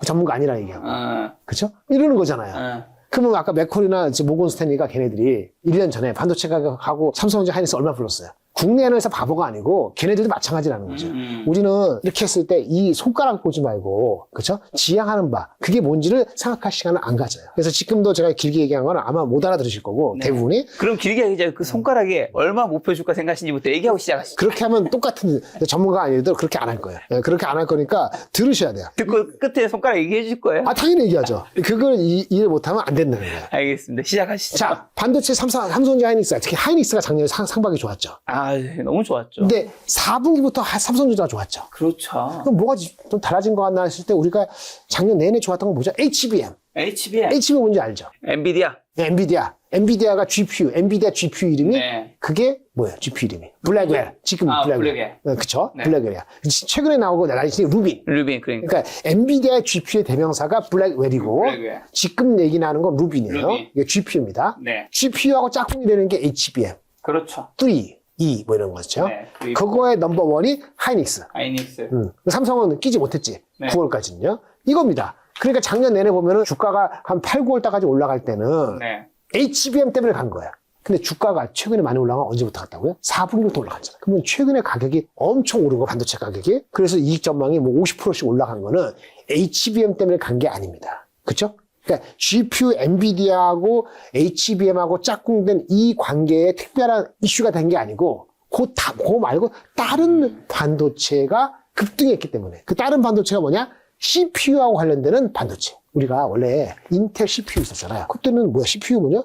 전문가 아니라 얘기하고. 그쵸? 이러는 거잖아요. 그러면 아까 맥콜이나 모건 스탠리가 걔네들이 1년 전에 반도체 가격하고 삼성전자 하이닉스 얼마 불렀어요? 국내 안에서 바보가 아니고 걔네들도 마찬가지라는 거죠. 우리는 이렇게 했을 때 이 손가락 보지 말고 그렇죠? 지향하는 바 그게 뭔지를 생각할 시간을 안 가져요. 그래서 지금도 제가 길게 얘기한 건 아마 못 알아들으실 거고 네. 대부분이 그럼 길게 얘기하자. 그 손가락에 얼마 목표 주가 생각하시는지부터 얘기하고 시작하시죠. 그렇게 하면 똑같은 전문가 아니어도 그렇게 안 할 거예요. 그렇게 안 할 거니까 들으셔야 돼요. 듣고 끝에 손가락 얘기해 줄 거예요? 당연히 얘기하죠. 그걸 이해 못하면 안 된다는 거예요. 알겠습니다. 시작하시죠. 자, 반도체 삼성전자 하이닉스, 특히 하이닉스가 작년에 상반기 좋았죠. 너무 좋았죠. 근데 4분기부터 삼성전자가 좋았죠. 그렇죠. 그럼 뭐가 좀 달라진 거 같나 했을 때 우리가 작년 내내 좋았던 건 뭐죠? HBM. HBM. HBM 뭔지 알죠? 엔비디아. 네, 엔비디아가 GPU, 엔비디아 GPU 이름이 네. 그게 뭐예요? GPU 이름이 블랙웰. 지금 블랙웰. 그쵸? 네. 블랙웰이야. 최근에 나오고 나중에 루빈. 그러니까. 그러니까 엔비디아 GPU의 대명사가 블랙웰이고 블랙웰. 지금 얘기 나는 건 루빈이에요. 루빈. 이게 GPU입니다. 네. GPU하고 짝꿍이 되는 게 HBM, 그렇죠. 3, 2 뭐 이런 거죠. 네. 그거의 넘버원이 하이닉스. 하이닉스. 삼성은 끼지 못했지. 네. 9월까지는요. 이겁니다. 그러니까 작년 내내 보면은 주가가 한 8, 9월 달까지 올라갈 때는 네. HBM 때문에 간 거예요. 근데 주가가 최근에 많이 올라간 건 언제부터 갔다고요? 4분기부터 올라갔잖아요. 그러면 최근에 가격이 엄청 오른 거, 반도체 가격이. 그래서 이익 전망이 뭐 50%씩 올라간 거는 HBM 때문에 간 게 아닙니다. 그쵸? 그러니까 GPU, 엔비디아하고 HBM하고 짝꿍된 이 관계에 특별한 이슈가 된 게 아니고 그거 말고 다른 반도체가 급등했기 때문에. 그 다른 반도체가 뭐냐? CPU하고 관련되는 반도체. 우리가 원래 인텔 CPU 있었잖아요. 그때는 뭐야? CPU 뭐냐?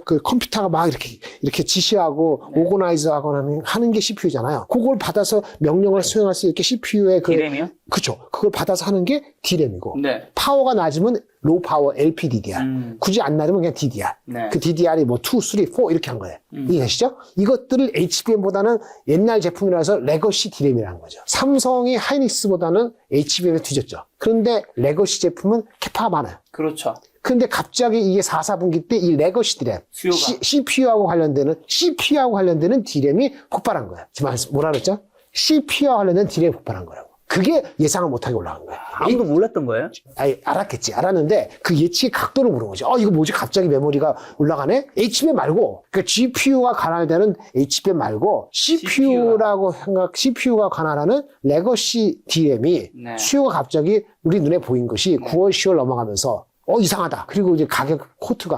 그 컴퓨터가 막 이렇게 지시하고 오거나이즈하거나 하는 게 CPU잖아요. 그걸 받아서 명령을 수행할 수 있게 CPU의 D램이요? 그쵸. 그걸 받아서 하는 게 D램이고. 네. 파워가 낮으면 로우 파워 LPDDR. 굳이 안 낮으면 그냥 DDR. 네. 그 DDR이 뭐 2, 3, 4 이렇게 한 거예요. 이해하시죠? 이것들을 HBM보다는 옛날 제품이라서 레거시 D램이라는 거죠. 삼성이 하이닉스보다는 HBM에 뒤졌죠. 그런데 레거시 제품은 캐파가 많아요. 그렇죠. 근데 갑자기 이게 4, 4분기 때 이 레거시 D램, 수요가. CPU하고 관련되는 D램이 폭발한 거예요. 지금 뭐라 그랬죠? CPU와 관련된 D램이 폭발한 거라고. 그게 예상을 못하게 올라간 거예요. 아무도 몰랐던 거예요? 아니, 알았겠지. 알았는데 그 예측의 각도를 물은 거지. 이거 뭐지? 갑자기 메모리가 올라가네? HBM 말고, 그 GPU가 관할되는 HBM 말고, CPU가 관할하는 레거시 D램이 네. 수요가 갑자기 우리 눈에 보인 것이 9월, 10월 넘어가면서 이상하다. 그리고 이제 가격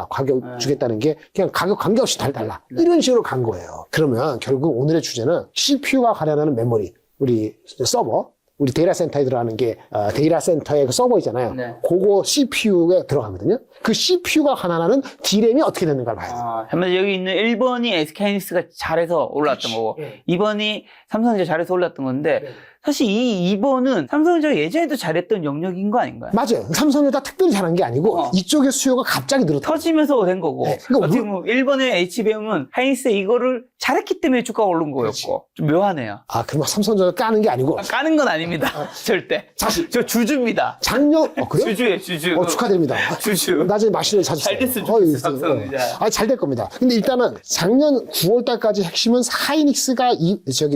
가격 주겠다는 게 그냥 가격 관계없이 달라. 이런 식으로 간 거예요. 그러면 결국 오늘의 주제는 CPU가 관련하는 메모리, 우리 서버, 우리 데이터 센터에 들어가는 게 데이터 센터의 그 서버 있잖아요. 네. 그거 CPU에 들어가거든요. 그 CPU가 관할하는 D램이 어떻게 되는가를 봐야 돼요. 현재 여기 있는 1번이 SK하이닉스가 잘해서 올라왔던 거고, 네. 2번이 삼성전자 잘해서 올랐던 건데, 사실 이 2번은 삼성전자가 예전에도 잘했던 영역인 거 아닌가요? 맞아요. 삼성전자 특별히 잘한 게 아니고 이쪽의 수요가 갑자기 늘었다. 터지면서 된 거고, 네. 그러니까 어떻게 보면 1번의 HBM은 하이닉스 이거를 잘했기 때문에 주가가 오른 거였고, 좀 묘하네요. 그러면 삼성전자 까는 게 아니고 까는 건 아닙니다. 절대. 사실 저 주주입니다. 작년 그래요? 주주예요, 주주. 축하드립니다. 주주. 나중에 맛있는 거 잘 사주세요. 됐으면 좋겠어요, 삼성전자. 잘 될 겁니다. 근데 일단은 작년 9월 달까지 핵심은 하이닉스가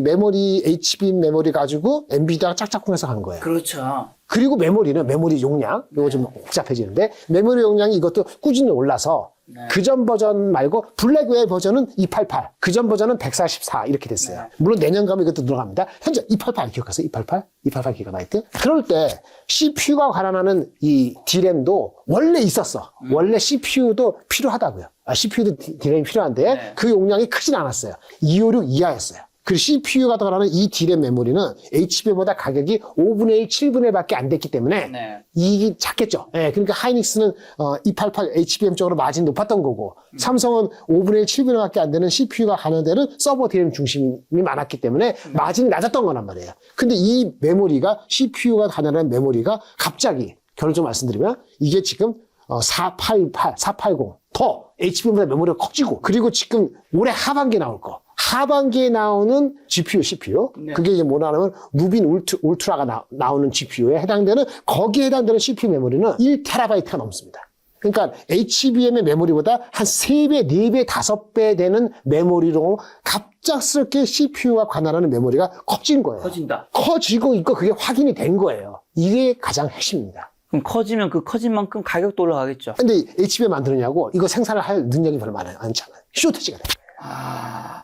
메모리, HBM 메모리 가지고 엔비디아가 짝짝꿍해서 간 거예요. 그렇죠. 그리고 메모리는 메모리 용량, 이거 좀 복잡해지는데, 메모리 용량이 이것도 꾸준히 올라서, 그전 버전 말고, 블랙웨어 버전은 288, 그전 버전은 144, 이렇게 됐어요. 물론 내년 가면 이것도 늘어갑니다. 현재 288 기억하세요? 288 기가바이트? 그럴 때, CPU가 관할하는 이 D램도 원래 있었어. 원래 CPU도 필요하다고요. CPU도 D램이 필요한데, 그 용량이 크진 않았어요. 256 이하였어요. 그 CPU가 들어가는 이 D램 메모리는 HBM보다 가격이 5분의 1, 7분의 1 밖에 안 됐기 때문에 이익이 작겠죠. 그러니까 하이닉스는 288 HBM 쪽으로 마진이 높았던 거고 삼성은 5분의 1, 7분의 1 밖에 안 되는 CPU가 관여되는 서버 D램 중심이 많았기 때문에 마진이 낮았던 거란 말이에요. 근데 이 메모리가 CPU가 관여하는 메모리가 갑자기 결론 좀 말씀드리면 이게 지금 488, 480 더 HBM보다 메모리가 커지고 그리고 지금 올해 하반기에 나올 거. 하반기에 나오는 GPU, CPU. 그게 이제 뭐냐면, 루빈 울트라가 나오는 GPU에 해당되는, 거기에 해당되는 CPU 메모리는 1TB가 넘습니다. 그러니까 HBM의 메모리보다 한 3배, 4배, 5배 되는 메모리로 갑작스럽게 CPU가 관할하는 메모리가 커진 거예요. 커진다. 커지고 있고 그게 확인이 된 거예요. 이게 가장 핵심입니다. 그럼 커지면 그 커진 만큼 가격도 올라가겠죠. 근데 HBM 만드느냐고 이거 생산을 할 능력이 별로 않잖아요. 쇼트지가 돼요.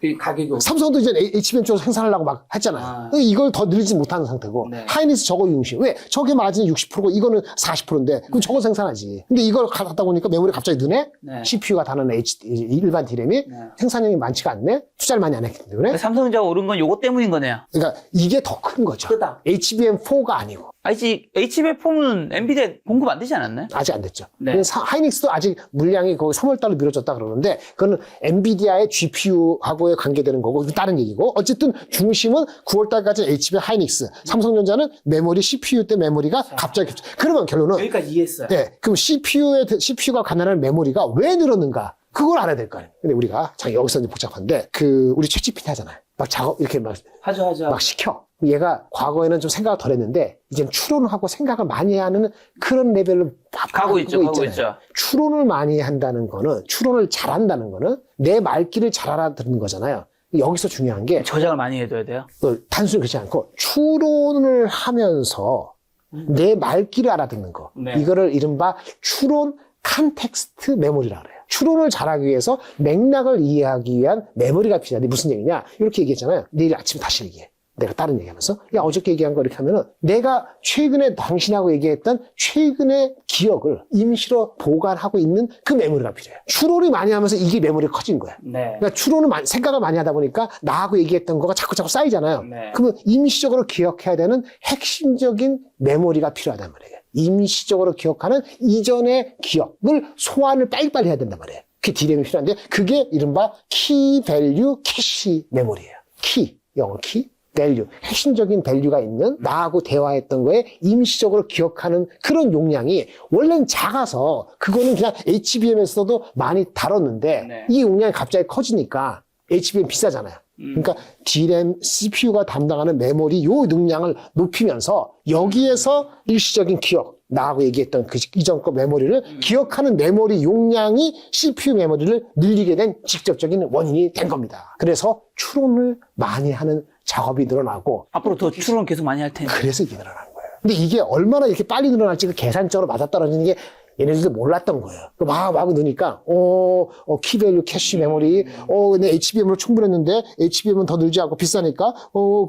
그 가격이 삼성도 이제 HBM 쪽으로 생산하려고 막 했잖아요. 이걸 더 늘리지 못하는 상태고 하이닉스 저거 융신. 왜? 저게 마진이 60%고 이거는 40%인데 그럼 저거 생산하지. 근데 이걸 갖다 보니까 메모리 갑자기 느네? CPU가 다는 일반 D램이 생산량이 많지가 않네? 투자를 많이 안 했기 때문에. 삼성전자가 오른 건 요거 때문인 거네요. 그러니까 이게 더 큰 거죠. 크다. HBM4가 아니고. 아직 HBM4는 엔비디아 공급 안 되지 않았나요? 아직 안 됐죠. 네. 하이닉스도 아직 물량이 거의 3월달로 미뤄졌다 그러는데 그거는 엔비디아의 GPU하고의 관계되는 거고 다른 얘기고 어쨌든 중심은 9월달까지 HBM 하이닉스. 삼성전자는 메모리 CPU 때 메모리가 갑자기 그러면 결론은 여기까지 이해했어요. 네, 그럼 CPU가 관할하는 메모리가 왜 늘었는가? 그걸 알아야 될 거 아니에요. 근데 우리가 여기서 이제 복잡한데 우리 챗GPT 하잖아요. 막 작업 이렇게 막 시켜. 얘가 과거에는 좀 생각을 덜 했는데 이제는 추론하고 생각을 많이 하는 그런 레벨로 가고 있죠. 추론을 많이 한다는 거는 추론을 잘한다는 거는 내 말귀를 잘 알아듣는 거잖아요. 여기서 중요한 게 저장을 많이 해둬야 돼요. 단순히 그렇지 않고 추론을 하면서 내 말귀를 알아듣는 거. 이거를 이른바 추론 컨텍스트 메모리라 그래요. 추론을 잘하기 위해서 맥락을 이해하기 위한 메모리가 필요한데 무슨 얘기냐? 이렇게 얘기했잖아요. 내일 아침에 다시 얘기해. 내가 다른 얘기하면서 야 어저께 얘기한 거 이렇게 하면은 내가 최근에 당신하고 얘기했던 최근의 기억을 임시로 보관하고 있는 그 메모리가 필요해요. 추론을 많이 하면서 이게 메모리가 커진 거야. 네. 그러니까 추론을 생각을 많이 하다 보니까 나하고 얘기했던 거가 자꾸 쌓이잖아요. 네. 그러면 임시적으로 기억해야 되는 핵심적인 메모리가 필요하단 말이에요. 임시적으로 기억하는 이전의 기억을 소환을 빨리빨리 해야 된단 말이에요. 그 디램이 필요한데 그게 이른바 키 밸류 캐시 메모리예요. 키, 영어 키, 밸류, 핵심적인 밸류가 있는 나하고 대화했던 거에 임시적으로 기억하는 그런 용량이 원래는 작아서 그거는 그냥 HBM에서도 많이 다뤘는데 네. 이 용량이 갑자기 커지니까 HBM 비싸잖아요. 그러니까 DRAM, CPU가 담당하는 메모리 요 능량을 높이면서 여기에서 일시적인 기억, 나하고 얘기했던 그 이전 거 메모리를 기억하는 메모리 용량이 CPU 메모리를 늘리게 된 직접적인 원인이 된 겁니다. 그래서 추론을 많이 하는 작업이 늘어나고 앞으로 더 추론 계속 많이 할 텐데. 그래서 이게 늘어난 거예요. 근데 이게 얼마나 이렇게 빨리 늘어날지 그 계산적으로 맞아떨어지는 게 얘네들도 몰랐던 거예요. 막 넣으니까, 키밸류 캐시 메모리, 근데 HBM으로 충분했는데, HBM은 더 늘지 않고 비싸니까,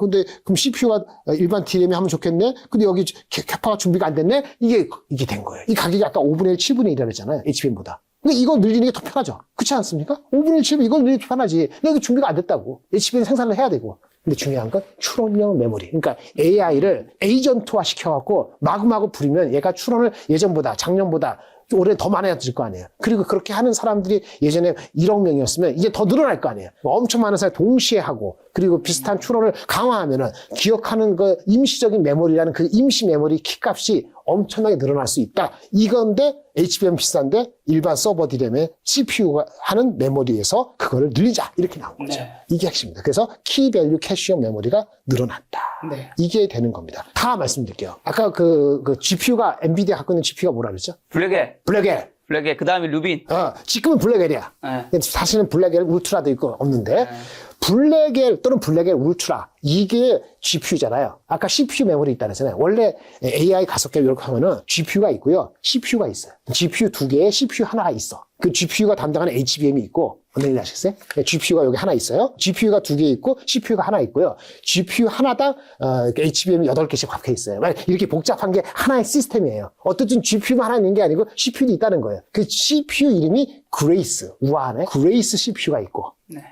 근데, 그럼 CPU가 일반 DRAM이 하면 좋겠네? 근데 여기 캐파가 준비가 안 됐네? 이게 된 거예요. 이 가격이 아까 5분의 1, 7분의 1이라 그랬잖아요. HBM보다. 근데 이거 늘리는 게 더 편하죠. 그렇지 않습니까? 5분의 1, 7분 이걸 늘리는 게 편하지. 근데 이거 준비가 안 됐다고. HBM 생산을 해야 되고. 근데 중요한 건 추론형 메모리. 그러니까 AI를 에이전트화 시켜갖고 마구마구 부리면 얘가 추론을 예전보다, 작년보다 올해 더 많아질 거 아니에요. 그리고 그렇게 하는 사람들이 예전에 1억 명이었으면 이제 더 늘어날 거 아니에요. 엄청 많은 사람이 동시에 하고 그리고 비슷한 추론을 강화하면은 기억하는 그 임시적인 메모리라는 그 임시 메모리 키값이 엄청나게 늘어날 수 있다. 이건데 HBM 비싼데 일반 서버 디램에 CPU가 하는 메모리에서 그거를 늘리자. 이렇게 나온 거죠. 네. 이게 핵심입니다. 그래서 키 밸류 캐시형 메모리가 늘어났다. 네. 이게 되는 겁니다. 다 말씀드릴게요. 아까 그 GPU가 엔비디아 갖고 있는 GPU가 뭐라 그랬죠? 블랙에. 블랙엘. 그 다음에 루빈. 지금은 블랙엘이야. 네. 사실은 블랙엘 울트라도 있고 없는데 네. 블랙엘 또는 블랙엘 울트라 이게 GPU잖아요. 아까 CPU 메모리 있다 그랬잖아요. 원래 AI 가속기 이렇게 하면은 GPU가 있고요. CPU가 있어요. GPU 2개에 CPU 하나가 있어. 그 GPU가 담당하는 HBM이 있고 어느 일 아시겠어요? GPU가 여기 하나 있어요. GPU가 2개 있고 CPU가 하나 있고요. GPU 하나당 HBM이 8개씩 박혀 있어요. 이렇게 복잡한 게 하나의 시스템이에요. 어쨌든 GPU가 하나 있는 게 아니고 CPU도 있다는 거예요. 그 CPU 이름이 그레이스. 우아하네. 그레이스 CPU가 있고 네.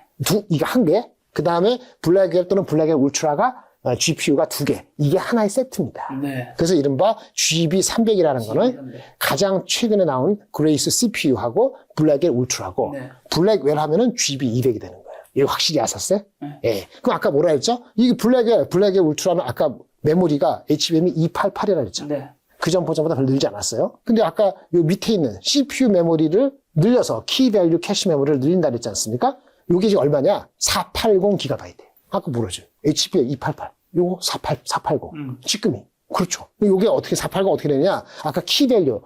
이게 한 개. 그 다음에 블랙엘 또는 블랙엘 울트라가 GPU가 2개. 이게 하나의 세트입니다. 네. 그래서 이른바 GB300이라는 거는 가장 최근에 나온 그레이스 CPU하고 블랙엘 울트라고 네. 블랙웰 하면은 GB200이 되는 거예요. 이거 확실히 아셨어요? 네. 예. 그럼 아까 뭐라 했죠? 이 블랙엘 울트라는 아까 메모리가 HBM이 288이라 그랬죠. 네. 그 전 버전보다 별로 늘지 않았어요. 근데 아까 요 밑에 있는 CPU 메모리를 늘려서 키 밸류 캐시 메모리를 늘린다 그랬지 않습니까? 요게 지금 얼마냐? 480GB. 아까 뭐라죠? HBM 288. 요거 480. 찌끔이. 그렇죠. 요게 어떻게 480 어떻게 되냐? 아까 키 밸류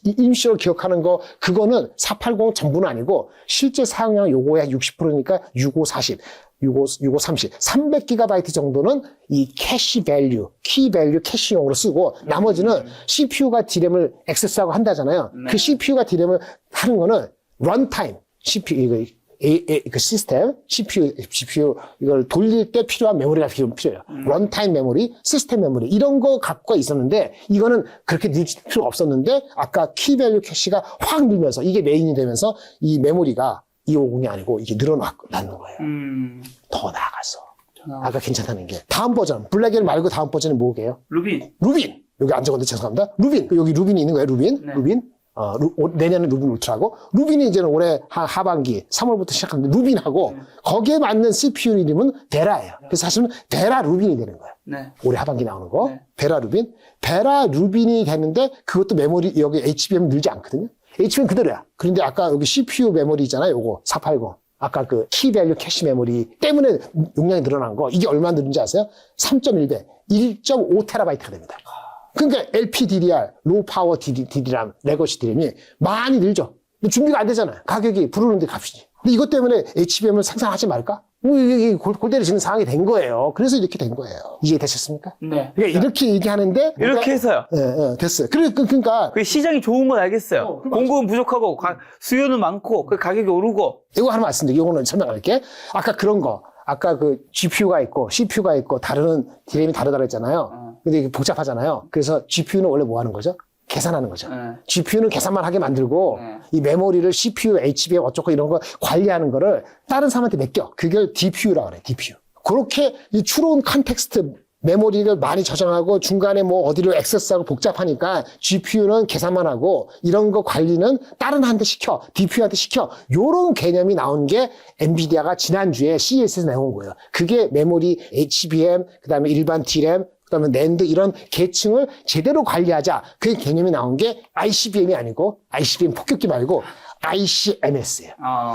임시로 기억하는 거 그거는 480 전부는 아니고 실제 사용량 요거의 60%니까 6540. 6530. 300GB 정도는 이 캐시 밸류, 키 밸류 캐시용으로 쓰고 나머지는 CPU가 DRAM을 액세스하고 한다잖아요. 네. 그 CPU가 DRAM을 하는 거는 런타임, CPU 그 시스템, CPU 이걸 돌릴 때 필요한 메모리가 필요해요. 런타임 메모리, 시스템 메모리 이런 거 갖고 있었는데 이거는 그렇게 늘 필요가 없었는데 아까 키 밸류 캐시가 확 늘면서 이게 메인이 되면서 이 메모리가 250이 아니고 이게 늘어나는 거예요. 더 나아가서. 아까 괜찮다는 게. 다음 버전, 블랙엘 말고 다음 버전은 뭐게요? 루빈. 여기 안 적었는데 죄송합니다. 루빈. 여기 루빈이 있는 거예요, 루빈. 네. 루빈. 내년에 루빈 울트라고. 루빈이 이제는 올해 하반기 3월부터 시작하는데 루빈하고 거기에 맞는 CPU 이름은 베라예요. 그래서 사실은 베라 루빈이 되는 거예요. 네. 올해 하반기 나오는 거. 네. 베라 루빈. 베라 루빈이 되는데 그것도 메모리 여기 HBM 늘지 않거든요. HBM 그대로야. 그런데 아까 여기 CPU 메모리 있잖아요. 요거 480. 아까 그 키 밸류 캐시 메모리 때문에 용량이 늘어난 거. 이게 얼마 늘는지 아세요? 3.1배. 1.5TB가 됩니다. 그러니까 LPDDR, 로우 파워 DDR, 레거시 DRAM이 많이 늘죠. 근데 준비가 안 되잖아요. 가격이 부르는데 값이지. 근데 이것 때문에 HBM을 생산하지 말까? 이게 골때리 지는 상황이 된 거예요. 그래서 이렇게 된 거예요. 이해되셨습니까? 네. 그러니까 이렇게 얘기하는데 이렇게 해서요. 예, 됐어요. 그러니까 그 시장이 좋은 건 알겠어요. 공급은 부족하고 수요는 많고 그 가격이 오르고. 이거 하나 말씀드릴게요. 이거는 설명할게. 아까 그런 거. 아까 그 GPU가 있고 CPU가 있고 다른 DRAM이 다르다고 했잖아요. 근데 이게 복잡하잖아요. 그래서 GPU는 원래 뭐 하는 거죠? 계산하는 거죠. GPU는 계산만 하게 만들고 이 메모리를 CPU, HBM 어쩌고 이런 거 관리하는 거를 다른 사람한테 맡겨. 그걸 DPU라고 그래. DPU. 그렇게 이 추론 컨텍스트 메모리를 많이 저장하고 중간에 뭐 어디를 액세스하고 복잡하니까 GPU는 계산만 하고 이런 거 관리는 다른 한테 시켜. DPU한테 시켜. 요런 개념이 나온 게 엔비디아가 지난주에 CES에서 내온 거예요. 그게 메모리 HBM, 그다음에 일반 DRAM, 그다음에 낸드 이런 계층을 제대로 관리하자. 그 개념이 나온 게 ICBM이 아니고 ICBM 폭격기 말고 ICMS예요.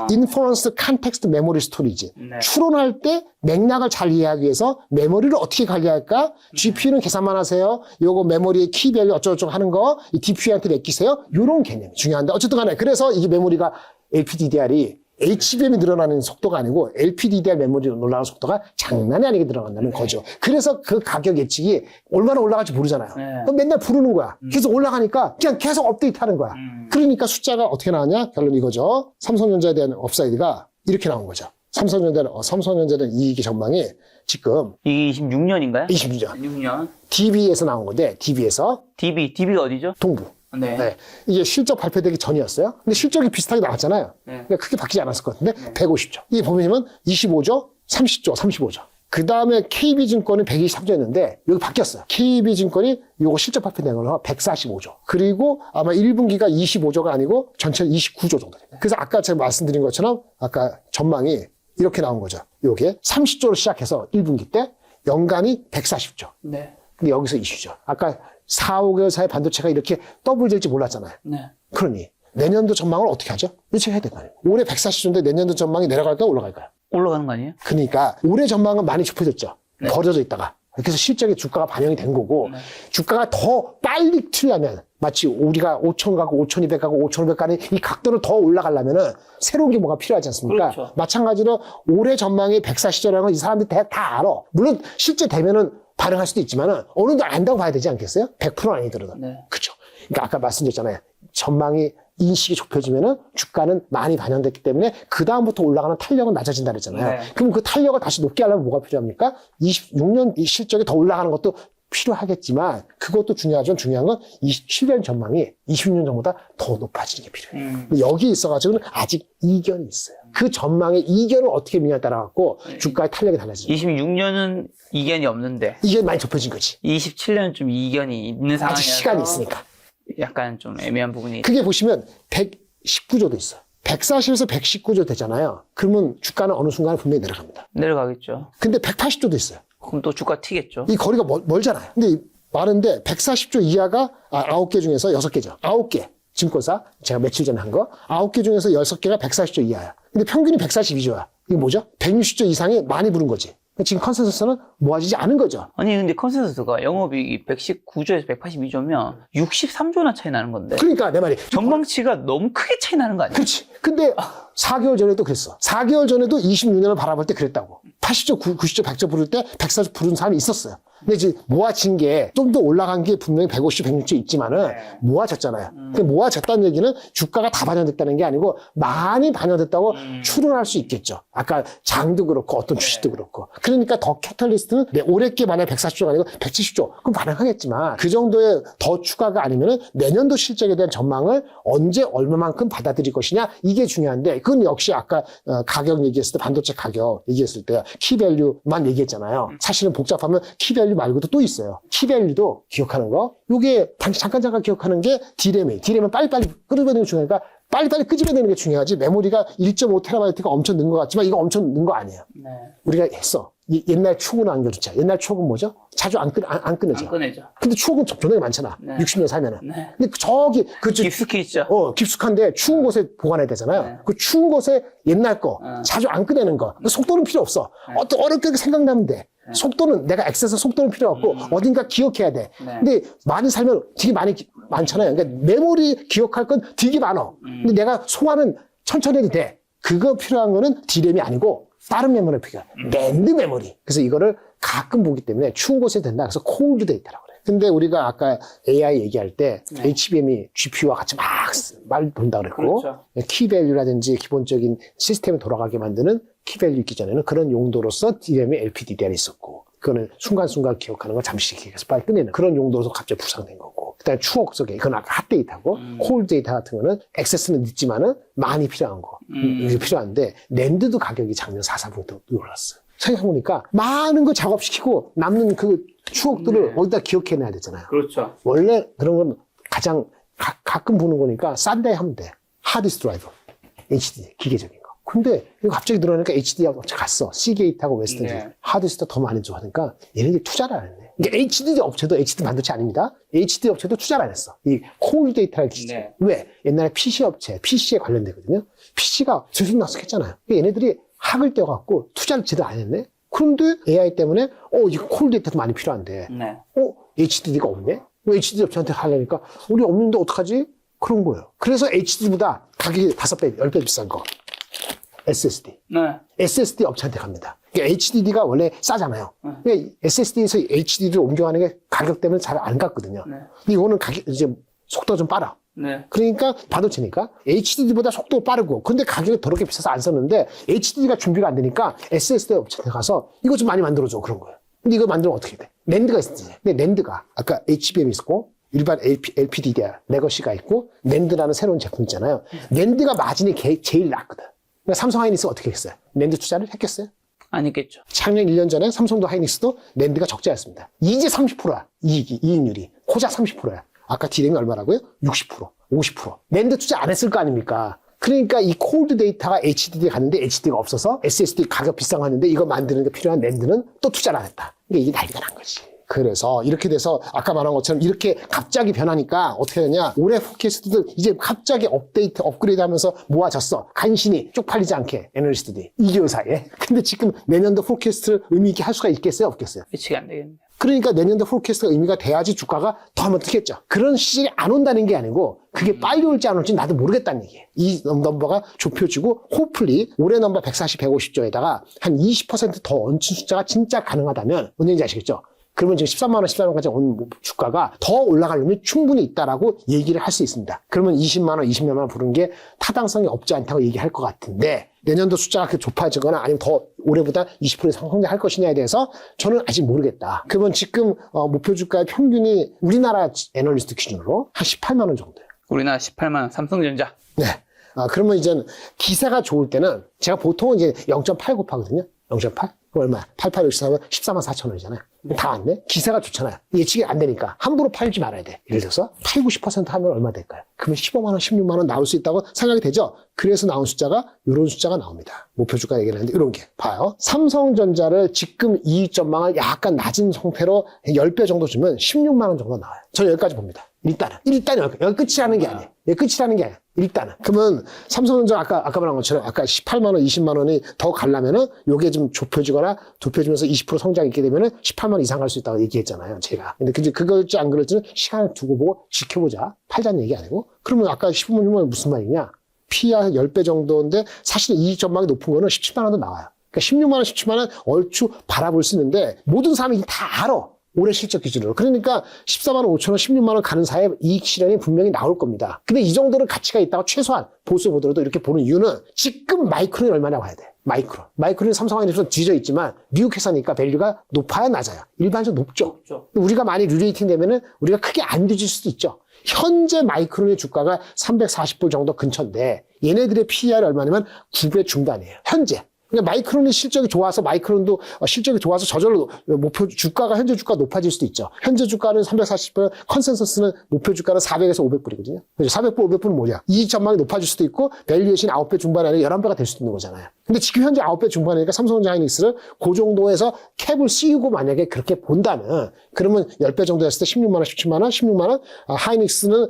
Inference Context Memory Storage. 네. 추론할 때 맥락을 잘 이해하기 위해서 메모리를 어떻게 관리할까? GPU는 계산만 하세요. 요거 메모리의 키밸류 어쩌고저쩌고 하는 거 이 DPU한테 맡기세요. 요런 개념이 중요한데 어쨌든 간에 그래서 이게 메모리가 LPDDR이 HBM이 늘어나는 속도가 아니고 LPDDR 메모리 올라가는 속도가 장난이 아니게 늘어난다는 거죠. 그래서 그 가격 예측이 얼마나 올라갈지 모르잖아요. 그럼 맨날 부르는 거야. 계속 올라가니까 그냥 계속 업데이트하는 거야. 그러니까 숫자가 어떻게 나왔냐? 결론 이거죠. 삼성전자에 대한 업사이드가 이렇게 나온 거죠. 삼성전자는 이익의 전망이 지금 이게 26년인가요? 26년 6년. DB에서 나온 건데 DB에서 DB가 어디죠? 동부. 네. 네. 이게 실적 발표되기 전이었어요. 근데 실적이 비슷하게 나왔잖아요. 네. 그러니까 크게 바뀌지 않았을 것 같은데 150조. 이게 보면 25조, 30조, 35조. 그 다음에 KB증권은 123조였는데 여기 바뀌었어요. KB증권이 요거 실적 발표된 걸로 145조. 그리고 아마 1분기가 25조가 아니고 전체 29조 정도 됩니다. 그래서 아까 제가 말씀드린 것처럼 아까 전망이 이렇게 나온 거죠. 요게 30조로 시작해서 1분기 때 연간이 140조. 네. 근데 여기서 이슈죠. 아까 4, 5개월 사이 반도체가 이렇게 더블 될지 몰랐잖아요. 네. 그러니 내년도 전망을 어떻게 하죠? 예측해야 될 거 아니에요. 올해 140조인데 내년도 전망이 내려갈까요? 올라갈까요? 올라가는 거 아니에요? 그러니까 올해 전망은 많이 좁혀졌죠. 네. 버려져 있다가. 그래서 실적에 주가가 반영이 된 거고 주가가 더 빨리 튀려면 마치 우리가 5,000 가고 5,200 가고 5,500 가는 이 각도를 더 올라가려면은 새로운 게 뭐가 필요하지 않습니까? 그렇죠. 마찬가지로 올해 전망이 140조라는 건 이 사람들이 다 알아. 물론 실제 되면은 반응할 수도 있지만은 어느 정도 안다고 봐야 되지 않겠어요? 100%는 아니더라도. 네. 그렇죠. 그러니까 아까 말씀드렸잖아요. 전망이 인식이 좁혀지면은 주가는 많이 반영됐기 때문에 그 다음부터 올라가는 탄력은 낮아진다 그랬잖아요. 네. 그럼 그 탄력을 다시 높게 하려면 뭐가 필요합니까? 26년 이 실적이 더 올라가는 것도 필요하겠지만 그것도 중요하지만 중요한 건 27년 전망이 20년 전보다 더 높아지는 게 필요해요. 근데 여기 있어가지고는 아직 이견이 있어요. 그 전망의 이견을 어떻게 미냐에 따라 갖고 주가의 탄력이 달라지죠. 26년은 이견이 없는데 이견이 많이 좁혀진 거지. 27년은 좀 이견이 있는 상황이라서 아직 시간이 있으니까. 약간 좀 애매한 부분이 그게 보시면 119조도 있어요. 140에서 119조 되잖아요. 그러면 주가는 어느 순간에 분명히 내려갑니다. 내려가겠죠. 근데 180조도 있어요. 그럼 또 주가 튀겠죠. 이 거리가 멀잖아요. 근데 많은데 140조 이하가 9개 중에서 6개죠. 9개. 증권사 제가 며칠 전에 한 거 9개 중에서 6개가 140조 이하야. 근데 평균이 142조야. 이게 뭐죠? 160조 이상이 많이 부른 거지. 지금 컨센서스는 모아지지 않은 거죠. 아니 근데 컨센서스가 영업이익이 119조에서 182조면 63조나 차이 나는 건데 그러니까 내 말이 전망치가 너무 크게 차이 나는 거 아니야? 그렇지. 근데 4개월 전에도 그랬어. 4개월 전에도 26년을 바라볼 때 그랬다고. 80조, 90조, 100조 부를 때 140조 부른 사람이 있었어요. 근데 이제 모아진 게 좀 더 올라간 게 분명히 150조, 160조 있지만은 모아졌잖아요. 근데 모아졌다는 얘기는 주가가 다 반영됐다는 게 아니고 많이 반영됐다고 추론할 수 있겠죠. 아까 장도 그렇고 어떤 주식도 그렇고. 그러니까 더 캐탈리스트는 올해 게 만약에 140조가 아니고 170조. 그럼 반영하겠지만 그 정도의 더 추가가 아니면은 내년도 실적에 대한 전망을 언제 얼마만큼 받아들일 것이냐 이게 중요한데 그건 역시 아까 가격 얘기했을 때 반도체 가격 얘기했을 때 키밸류만 얘기했잖아요. 사실은 복잡하면 키밸류 말고도 또 있어요. 키밸류도 기억하는 거. 요게 잠깐 기억하는 게 D램이에요. D램은 빨리빨리 끄집어내는 게 중요하니까 빨리빨리 끄집어내는 게 중요하지. 메모리가 1.5TB가 엄청 는 것 같지만 이거 엄청 는 거 아니에요. 네. 우리가 했어. 옛날 추억은 안겨주자. 옛날 추억은 뭐죠? 자주 안 끊어져. 안 꺼내죠. 근데 추억은 존나게 많잖아. 네. 60년 살면은. 네. 근데 저기 깊숙이 있죠. 깊숙한데 추운 곳에 보관해야 되잖아요. 네. 그 추운 곳에 옛날 거 자주 안 꺼내는 거. 속도는 필요 없어. 어렵게 생각나면 돼. 속도는 내가 액세서 속도는 필요 없고 어딘가 기억해야 돼. 근데 많이 살면 되게 많잖아요. 그러니까 메모리 기억할 건 되게 많아. 근데 내가 소화는 천천히 해도 돼. 그거 필요한 거는 D램이 아니고 다른 메모리 필요해. 낸드 메모리. 그래서 이거를 가끔 보기 때문에 추운 곳에 된다. 그래서 콜드 데이터라고 그래. 근데 우리가 아까 AI 얘기할 때 HBM이 GPU와 같이 막 말 돈다 그랬고 그렇죠. 키밸류라든지 기본적인 시스템을 돌아가게 만드는 키밸류 있기 전에는 그런 용도로서 DRAM에 LPDDR이 있었고, 그거는 순간순간 기억하는 걸 잠시 기억해서 빨리 끝내는 그런 용도로서 갑자기 부상된 거고, 그다음에 추억 속에, 이건 아까 핫데이터고, 콜드 데이터 같은 거는 액세스는 늦지만은 많이 필요한 거. 이게 필요한데, 낸드도 가격이 작년 4,4% 올랐어요. 생각해보니까 많은 거 작업시키고 남는 그 추억들을 어디다 기억해놔야 되잖아요. 그렇죠. 원래 그런 건 가장 가끔 보는 거니까 싼데 하면 돼. 하드디스크 드라이브, HDD, 기계적인 거. 근데 이거 갑자기 늘어나니까 HDD하고 갔어. C게이트하고 웨스턴 네. 하드디스크가 더 많이 좋아하니까 얘네들이 투자를 안 했네. 그러니까 HDD 업체도 HDD 반도체 아닙니다. HDD 업체도 투자를 안 했어. 이 콜 데이터를 기지. 네. 왜? 옛날에 PC 업체, PC에 관련되거든요. PC가 들쑥날쑥했잖아요. 얘네들이 학을 떼어갖고 투자를 제대로 안 했네. 그런데 AI 때문에 이거 콜 데이터도 많이 필요한데 네. HDD가 없네? HDD 업체한테 하려니까 우리 없는데 어떡하지? 그런 거예요. 그래서 HDD보다 가격이 5배, 10배 비싼 거. SSD. 네. SSD 업체한테 갑니다. 그러니까 HDD가 원래 싸잖아요. 그러니까 SSD에서 HDD를 옮겨가는 게 가격 때문에 잘 안 갔거든요. 네. 근데 이거는 이제 속도가 좀 빠르. 네. 그러니까 반도체니까 HDD보다 속도 빠르고 근데 가격이 더럽게 비싸서 안 썼는데 HDD가 준비가 안 되니까 SSD 업체에 가서 이거 좀 많이 만들어줘 그런 거예요. 근데 이거 만들면 어떻게 돼? 낸드가 있었지. 근데 낸드가 아까 HBM 있었고 일반 LPDDR 레거시가 있고 낸드라는 새로운 제품 있잖아요. 낸드가 마진이 제일 낮거든. 그러니까 삼성 하이닉스가 어떻게 했어요? 낸드 투자를 했겠어요? 아니겠죠. 작년 1년 전에 삼성도 하이닉스도 낸드가 적자였습니다. 이제 30%야. 이익률이. 고작 30%야. 아까 디램이 얼마라고요? 60%, 50%. 낸드 투자 안 했을 거 아닙니까? 그러니까 이 콜드 데이터가 HDD에 갔는데 HDD가 없어서 SSD 가격 비싼 거 하는데 이거 만드는 게 필요한 낸드는 또 투자를 안 했다. 그러니까 이게 난리가 난 거지. 그래서 이렇게 돼서 아까 말한 것처럼 이렇게 갑자기 변하니까 어떻게 되냐. 올해 포캐스트들 이제 갑자기 업그레이드 하면서 모아졌어. 간신히 쪽팔리지 않게 애널리스트들이 2개월 사이에. 근데 지금 내년도 포캐스트를 의미 있게 할 수가 있겠어요? 없겠어요? 예측이 안 되겠네요. 그러니까 내년도 포캐스트가 의미가 돼야지 주가가 더 하면 뜨겠죠. 그런 시즌이 안 온다는 게 아니고 그게 빨리 올지 안 올지 나도 모르겠다는 얘기예요. 이 넘버가 좁혀지고 호플리 올해 넘버 140, 150조에다가 한 20% 더 얹힌 숫자가 진짜 가능하다면 뭔 얘기인지 아시겠죠? 그러면 지금 13만 원, 14만 원까지 온 주가가 더 올라가려면 충분히 있다라고 얘기를 할 수 있습니다. 그러면 20만 원, 20만 원 부른 게 타당성이 없지 않다고 얘기할 것 같은데 내년도 숫자가 그렇게 좁아지거나 아니면 더 올해보다 20% 성장할 것이냐에 대해서 저는 아직 모르겠다. 그러면 지금 목표 주가의 평균이 우리나라 애널리스트 기준으로 한 18만 원 정도예요. 우리나라 18만 원 삼성전자. 네. 그러면 이제 기세가 좋을 때는 제가 보통은 이제 0.8 곱하거든요. 0.8? 그 얼마? 88, 64면 14만 4천 원이잖아요. 다 왔네? 기세가 좋잖아요. 예측이 안 되니까. 함부로 팔지 말아야 돼. 예를 들어서 8, 90% 하면 얼마 될까요? 그러면 15만 원, 16만 원 나올 수 있다고 생각이 되죠? 그래서 나온 숫자가 이런 숫자가 나옵니다. 목표 주가 얘기를 하는데 이런 게 봐요. 삼성전자를 지금 이익 전망을 약간 낮은 형태로 10배 정도 주면 16만 원 정도 나와요. 저는 여기까지 봅니다. 일단 여기 끝이라는 게 아니에요. 여기 끝이라는 게 아니에요. 일단은. 그러면 삼성전자 아까 말한 것처럼 아까 18만 원, 20만 원이 더 가려면은 요게 좀 좁혀지거나 좁혀지면서 20% 성장이 있게 되면은 18만 원 이상 갈 수 있다고 얘기했잖아요. 제가. 근데 그걸지 안 그럴지는 시간을 두고 보고 지켜보자. 팔자는 얘기 아니고. 그러면 아까 15분 주면 무슨 말이냐. PER 10배 정도인데 사실 이익 전망이 높은 거는 17만 원도 나와요. 그러니까 16만 원, 17만 원 얼추 바라볼 수 있는데 모든 사람이 다 알아. 올해 실적 기준으로. 그러니까 14만 원, 5천 원, 16만 원 가는 사이에 이익 실현이 분명히 나올 겁니다. 근데 이 정도는 가치가 있다고 최소한 보수 보더라도 이렇게 보는 이유는 지금 마이크론이 얼마나 와야 돼. 마이크론이 삼성하이닉스는 뒤져 있지만 미국 회사니까 밸류가 높아야 낮아요. 일반적으로 높죠. 우리가 많이 릴레이팅 되면은 우리가 크게 안 뒤질 수도 있죠. 현재 마이크론의 주가가 340불 정도 근처인데 얘네들의 PER이 얼마냐면 9배 중반이에요. 현재. 그러니까 마이크론이 실적이 좋아서 마이크론도 실적이 좋아서 저절로 목표 주가가 현재 주가 높아질 수도 있죠. 현재 주가는 340불, 컨센서스는 목표 주가는 400에서 500불이거든요. 400불, 500불은 뭐냐? 이익 전망이 높아질 수도 있고 밸류에이션이 9배 중반이 아니라 11배가 될 수도 있는 거잖아요. 근데 지금 현재 9배 중반이니까 삼성전자 하이닉스를 그 정도에서 캡을 씌우고 만약에 그렇게 본다면 그러면 10배 정도 했을 때 16만 원, 17만 원, 16만 원 하이닉스는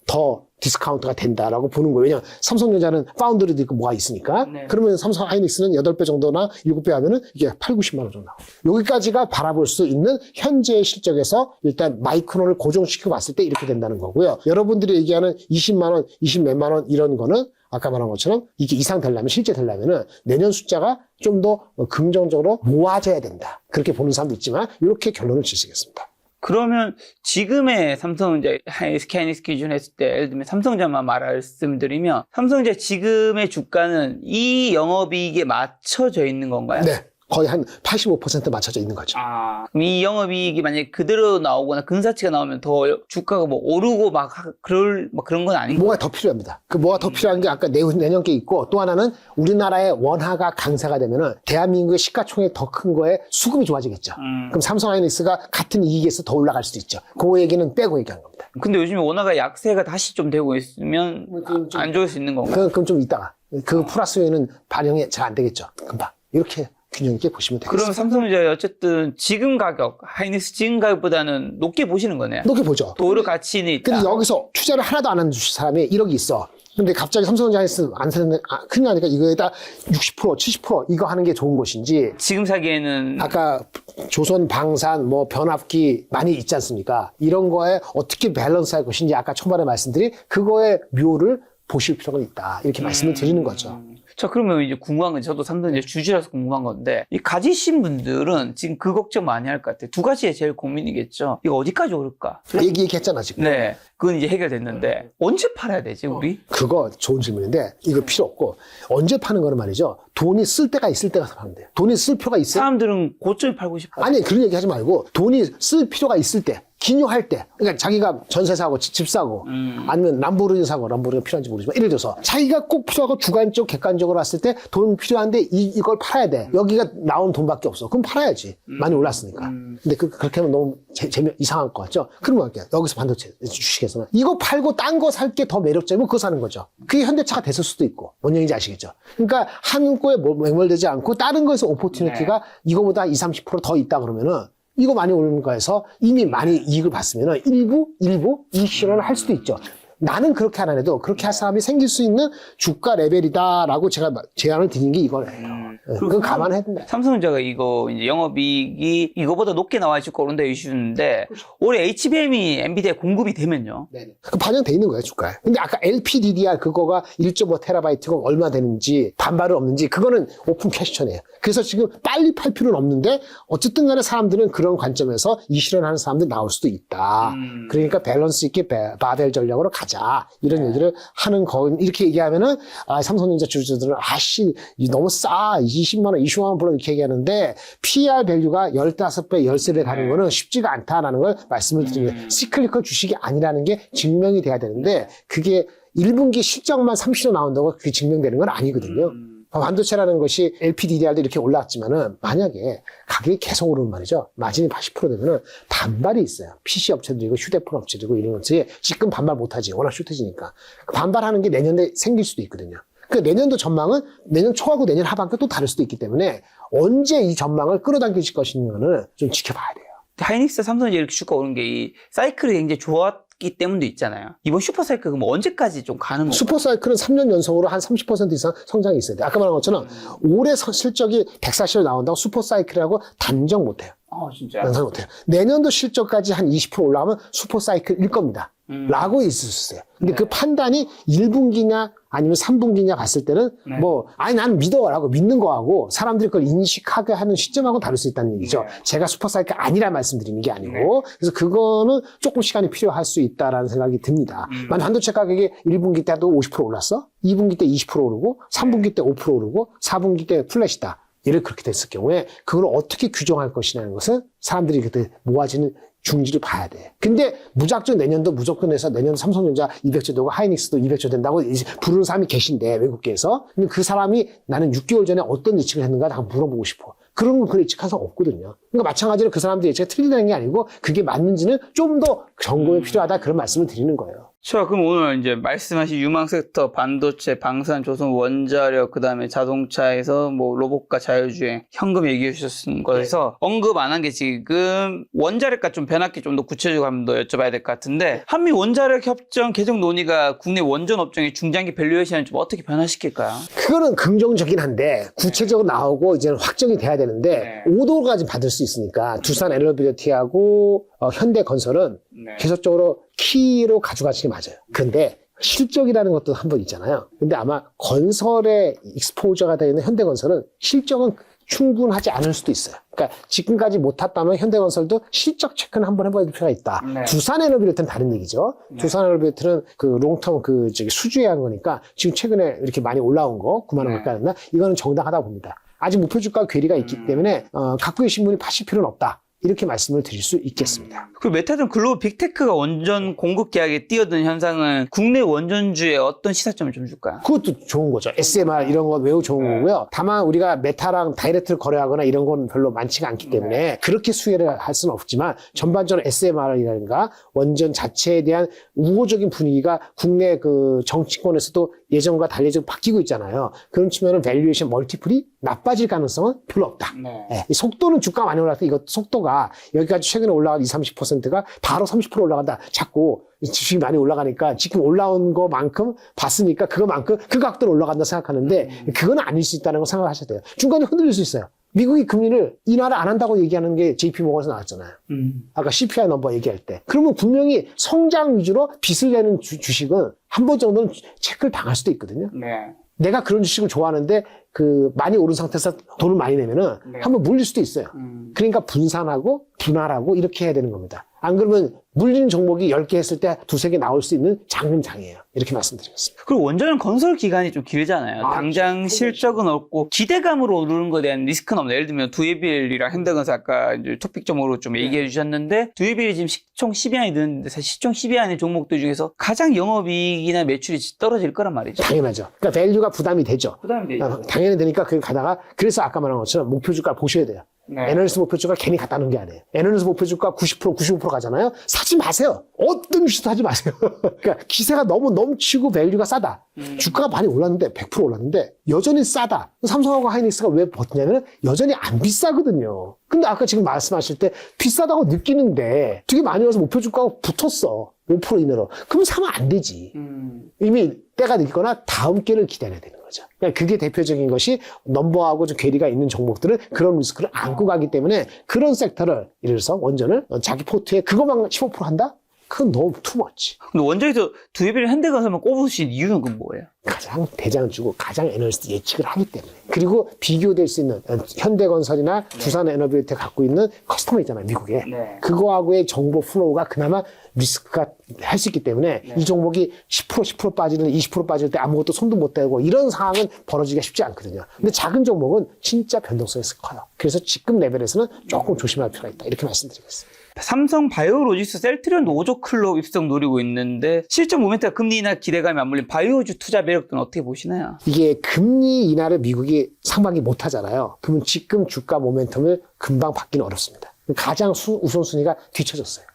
더 디스카운트가 된다라고 보는 거예요. 왜냐면 삼성전자는 파운드리도 있고 뭐가 있으니까. 네. 그러면 삼성 하이닉스는 8배 정도나 7배 하면은 이게 8, 90만 원 정도 나와요. 여기까지가 바라볼 수 있는 현재의 실적에서 일단 마이크론을 고정시켜 봤을 때 이렇게 된다는 거고요. 여러분들이 얘기하는 20만 원, 20 몇만 원 이런 거는 아까 말한 것처럼 이게 이상 되려면 실제 되려면은 내년 숫자가 좀 더 긍정적으로 모아져야 된다. 그렇게 보는 사람도 있지만 이렇게 결론을 지시겠습니다. 그러면 지금의 삼성전자 하이닉스 기준 했을 때 예를 들면 삼성전자만 말씀드리면 삼성전자 지금의 주가는 이 영업이익에 맞춰져 있는 건가요? 네. 거의 한 85% 맞춰져 있는 거죠. 그럼 이 영업이익이 만약에 그대로 나오거나 근사치가 나오면 더 주가가 뭐 오르고 막 그런 건 아닌 뭐가 더 필요합니다. 그 뭐가 더 필요한 게 아까 내년 게 있고 또 하나는 우리나라의 원화가 강세가 되면은 대한민국의 시가총액 더 큰 거에 수급이 좋아지겠죠. 그럼 삼성하이닉스가 같은 이익에서 더 올라갈 수도 있죠. 그 얘기는 빼고 얘기한 겁니다. 근데 요즘에 원화가 약세가 다시 좀 되고 있으면 안 좋을 수 있는 건가요? 그럼 좀 이따가 그 플러스 요인은 반영이 잘 안 되겠죠. 금방 이렇게 균형 있게 보시면 되겠습니다. 그럼 삼성전자 어쨌든 지금 가격, 하이닉스 지금 가격보다는 높게 보시는 거네요. 높게 보죠. 더 오를 가치는 있다. 근데 여기서 투자를 하나도 안 하는 사람이 1억이 있어. 근데 갑자기 삼성전자 하이닉스 안 사는, 큰일 나니까 이거에다 60%, 70% 이거 하는 게 좋은 것인지. 지금 사기에는 아까 조선, 방산, 뭐 변압기 많이 있지 않습니까? 이런 거에 어떻게 밸런스 할 것인지 아까 초반에 말씀드린 그거의 묘를 보실 필요가 있다. 이렇게 말씀을 드리는 거죠. 자, 그러면 이제 궁금한 건 저도 삼성전자 주주라서 궁금한 건데 이 가지신 분들은 지금 그 걱정 많이 할 것 같아요. 두 가지의 제일 고민이겠죠. 이거 어디까지 오를까? 얘기했잖아, 지금. 네, 그건 이제 해결됐는데 언제 팔아야 되지, 우리? 그거 좋은 질문인데 이거 필요 없고 언제 파는 거는 말이죠. 돈이 쓸 때가 있을 때가 파면 돼요. 돈이 쓸 필요가 있어요. 사람들은 고점에 팔고 싶어. 아니 그런 얘기 하지 말고 돈이 쓸 필요가 있을 때 기묘할 때 그러니까 자기가 전세 사고 집 사고 아니면 람보르기니 사고 람보르기니가 필요한지 모르지만 예를 들어서 자기가 꼭 필요하고 주관적 객관적으로 봤을 때 돈 필요한데 이걸 팔아야 돼. 여기가 나온 돈밖에 없어. 그럼 팔아야지. 많이 올랐으니까. 근데 그렇게 하면 너무 이상할 것 같죠? 그러면 할게요. 여기서 반도체 주식에서는 이거 팔고 딴 거 살 게 더 매력적이면 그거 사는 거죠. 그게 현대차가 됐을 수도 있고 뭔 얘기인지 아시겠죠? 그러니까 한 거에 맹물되지 않고 다른 거에서 오포튜니티가 이거보다 20, 30% 더 있다 그러면은 이거 많이 오르는 거에서 이미 많이 이익을 봤으면은 일부 이익 실현을 할 수도 있죠. 나는 그렇게 안 해도 그렇게 할 사람이 생길 수 있는 주가 레벨이다라고 제가 제안을 드린 게 이거예요. 그건 감안해야 된다. 삼성전자가 이거 이제 영업이익이 이거보다 높게 나와야 주가 오른다 이슈인데 올해 HBM이 엔비디아에 공급이 되면요. 네네. 그 반영돼 있는 거예요, 주가에. 근데 아까 LPDDR 그거가 1.5TB가 얼마 되는지 반발은 없는지 그거는 오픈 퀘스천이에요. 그래서 지금 빨리 팔 필요는 없는데 어쨌든 간에 사람들은 그런 관점에서 이 실현하는 사람들 나올 수도 있다. 그러니까 밸런스 있게 바벨 전략으로 가자. 이런 얘기를 하는 거 이렇게 얘기하면은 삼성전자 주주들은 아씨 너무 싸. 20만 원, 20만 원 불러 이렇게 얘기하는데 PR 밸류가 15배, 13배 가는 거는 쉽지가 않다라는 걸 말씀을 드립니다. 시클리컬 주식이 아니라는 게 증명이 돼야 되는데 그게 1분기 실적만 30조 나온다고 그게 증명되는 건 아니거든요. 반도체라는 것이 LPDDR도 이렇게 올랐지만은 만약에 가격이 계속 오르는 말이죠. 마진이 80% 되면은 반발이 있어요. PC 업체들이고 휴대폰 업체들이고 이런 것들이 지금 반발 못하지. 워낙 슈트지니까. 반발하는 게 내년에 생길 수도 있거든요. 그 내년도 전망은 내년 초하고 내년 하반기 또 다를 수도 있기 때문에 언제 이 전망을 끌어당기실 것인가는 좀 지켜봐야 돼요. 하이닉스, 삼성전자 이렇게 주가 오른 게 이 사이클이 굉장히 좋았기 때문도 있잖아요. 이번 슈퍼사이클 그럼 언제까지 좀 가는 건가요? 슈퍼사이클은 3년 연속으로 한 30% 이상 성장이 있어야 돼요. 아까 말한 것처럼 올해 실적이 140을 나온다고 슈퍼사이클이라고 단정 못해요. 진짜. 연상 못해요. 내년도 실적까지 한 20% 올라가면 슈퍼사이클일 겁니다. 라고 있을 수 있어요. 근데 그 판단이 1분기냐 아니면 3분기냐 봤을 때는 난 믿어라고 믿는 거하고 사람들이 그걸 인식하게 하는 시점하고 다를 수 있다는 얘기죠. 제가 슈퍼사이클 아니라 말씀드리는 게 아니고 그래서 그거는 조금 시간이 필요할 수 있다라는 생각이 듭니다. 만약 반도체 가격이 1분기 때도 50% 올랐어? 2분기 때 20% 오르고 3분기 때 5% 오르고 4분기 때 플랫이다. 예를 그렇게 됐을 경우에 그걸 어떻게 규정할 것이냐는 것은 사람들이 그때 모아지는 중지를 봐야 돼. 근데 무작정 내년도 무조건 해서 내년 삼성전자 200조 되고 하이닉스도 200조 된다고 부르는 사람이 계신데 외국계에서. 근데 그 사람이 나는 6개월 전에 어떤 예측을 했는가 한번 물어보고 싶어. 그런 건 그런 예측할 수 없거든요. 그러니까 마찬가지로 그 사람들의 예측이 틀리다는 게 아니고 그게 맞는지는 좀 더 점검이 필요하다 그런 말씀을 드리는 거예요. 자, 그럼 오늘 이제 말씀하신 유망 섹터, 반도체, 방산, 조선, 원자력, 그 다음에 자동차에서 뭐 로봇과 자율주행, 현금 얘기해 주셨은 거에서 언급 안 한 게 지금 원자력과 좀 변화기 좀 더 구체적으로 한번 더 여쭤봐야 될 것 같은데 한미 원자력 협정 개정 논의가 국내 원전 업종의 중장기 밸류에이션을 좀 어떻게 변화시킬까요? 그거는 긍정적이긴 한데 구체적으로 나오고 이제 확정이 돼야 되는데 오도까지 받을 수 있으니까 두산 에너빌리티하고 현대건설은 계속적으로 키로 가져가시는 게 맞아요. 근데 실적이라는 것도 한 번 있잖아요. 근데 아마 건설에 익스포저가 되어 있는 현대건설은 실적은 충분하지 않을 수도 있어요. 그러니까 지금까지 못했다면 현대건설도 실적 체크는 한번 해봐야 될 필요가 있다. 네. 두산에너비레이트는 다른 얘기죠. 네. 두산에너비레이트는 그 롱텀 수주에 한 거니까 지금 최근에 이렇게 많이 올라온 거 9만 원 네. 가까이 했나? 이거는 정당하다고 봅니다. 아직 목표 주가 괴리가 있기 때문에 갖고 계신 분이 파실 필요는 없다. 이렇게 말씀을 드릴 수 있겠습니다. 그리고 메타든 글로벌 빅테크가 원전 공급 계약에 뛰어든 현상은 국내 원전주에 어떤 시사점을 좀 줄까요? 그것도 좋은 거죠. SMR 이런 건 매우 좋은 네. 거고요. 다만 우리가 메타랑 다이렉트를 거래하거나 이런 건 별로 많지가 않기 때문에 그렇게 수혜를 할 수는 없지만 전반적으로 SMR이라든가 원전 자체에 대한 우호적인 분위기가 국내 그 정치권에서도 예전과 달리 좀 바뀌고 있잖아요. 그런 측면은 밸류에이션 멀티플이 나빠질 가능성은 별로 없다. 네. 예, 이 속도는 주가 많이 올라갈 때 이것 속도가 여기까지 최근에 올라간 30%가 바로 30% 올라간다. 자꾸 주식이 많이 올라가니까 지금 올라온 것만큼 봤으니까 그거만큼 그 각도로 올라간다 생각하는데 그건 아닐 수 있다는 걸 생각하셔야 돼요. 중간에 흔들릴 수 있어요. 미국이 금리를 인하를 안 한다고 얘기하는 게 JP모건에서 나왔잖아요. 아까 CPI 넘버 얘기할 때. 그러면 분명히 성장 위주로 빚을 내는 주식은 한 번 정도는 체크를 당할 수도 있거든요. 네. 내가 그런 주식을 좋아하는데 그 많이 오른 상태에서 돈을 많이 내면은 네. 한번 물릴 수도 있어요. 그러니까 분산하고 분할하고 이렇게 해야 되는 겁니다. 안 그러면 물리는 종목이 10개 했을 때 2-3개 나올 수 있는 장이에요. 이렇게 말씀드리겠습니다. 그리고 원전은 건설 기간이 좀 길잖아요. 당장 실적은 없고 기대감으로 오르는 것에 대한 리스크는 없나요? 예를 들면 두에빌이랑 현대건설 아까 이제 토픽점으로 좀 얘기해 주셨는데 두에빌이 지금 시총 10위 안에 드는데 사실 시총 10위 안에 종목들 중에서 가장 영업이익이나 매출이 떨어질 거란 말이죠. 당연하죠. 그러니까 밸류가 부담이 되죠. 부담이 되죠. 당연히 되니까 그 가다가 그래서 아까 말한 것처럼 목표 주가 보셔야 돼요. 네. 애널리스트 목표 주가 괜히 갖다 놓은 게 아니에요. 애널리스트 목표 주가 90%, 95% 가잖아요. 사지 마세요. 어떤 주식도 하지 마세요. 그러니까 기세가 너무 넘치고 밸류가 싸다. 주가가 많이 올랐는데 100% 올랐는데 여전히 싸다. 삼성하고 하이닉스가 왜 버티냐면 여전히 안 비싸거든요. 근데 아까 지금 말씀하실 때 비싸다고 느끼는데 되게 많이 와서 목표 주가가 붙었어. 5% 이내로. 그럼 사면 안 되지. 이미 때가 늦거나 다음 기회를 기다려야 되는 거죠. 그러니까 그게 대표적인 것이 넘버하고 좀 괴리가 있는 종목들은 그런 리스크를 안고 가기 때문에 그런 섹터를 예를 들어서 원전을 자기 포트에 그것만 15% 한다? 그건 너무 투머치. 근데 원전에서 두에빌 현대건설만 꼽으신 이유는 그건 뭐예요? 가장 대장주고 가장 애널리스트 예측을 하기 때문에. 그리고 비교될 수 있는 현대건설이나 두산에너비레이트가 갖고 있는 커스터머 있잖아요, 미국에. 네. 그거하고의 정보 플로우가 그나마 리스크가 할 수 있기 때문에 이 종목이 10% 빠지는 20% 빠질 때 아무것도 손도 못 대고 이런 상황은 벌어지기가 쉽지 않거든요. 근데 작은 종목은 진짜 변동성이 커요. 그래서 지금 레벨에서는 조금 조심할 필요가 있다. 이렇게 말씀드리겠습니다. 삼성 바이오로직스 셀트리온도 5조 클럽 입성 노리고 있는데 실적 모멘트가 금리 인하 기대감이 안 물린 바이오주 투자 매력도는 어떻게 보시나요? 이게 금리 인하를 미국이 상반기 못 하잖아요. 그러면 지금 주가 모멘텀을 금방 받기는 어렵습니다. 가장 우선순위가 뒤쳐졌어요.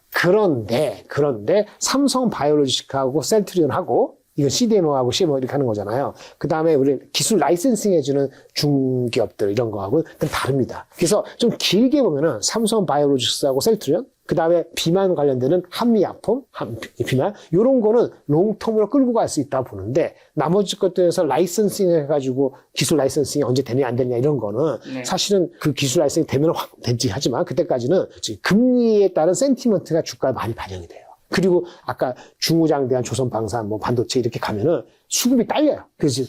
그런데 삼성 바이오로직하고 셀트리온하고 이건 CDMO하고 CMO 이렇게 하는 거잖아요. 그 다음에 우리 기술 라이센싱 해주는 중기업들 이런 거하고는 좀 다릅니다. 그래서 좀 길게 보면은 삼성 바이오로직스하고 셀트리온, 그 다음에 비만 관련되는 한미약품, 비만, 요런 거는 롱텀으로 끌고 갈 수 있다고 보는데, 나머지 것들에서 라이센싱 해가지고 기술 라이센싱이 언제 되냐, 안 되냐, 이런 거는 네. 사실은 그 기술 라이센싱 되면 확 되지 하지만, 그때까지는 금리에 따른 센티먼트가 주가에 많이 반영이 돼요. 그리고 아까 중우장대한 조선방산, 뭐 반도체 이렇게 가면은 수급이 딸려요. 그래서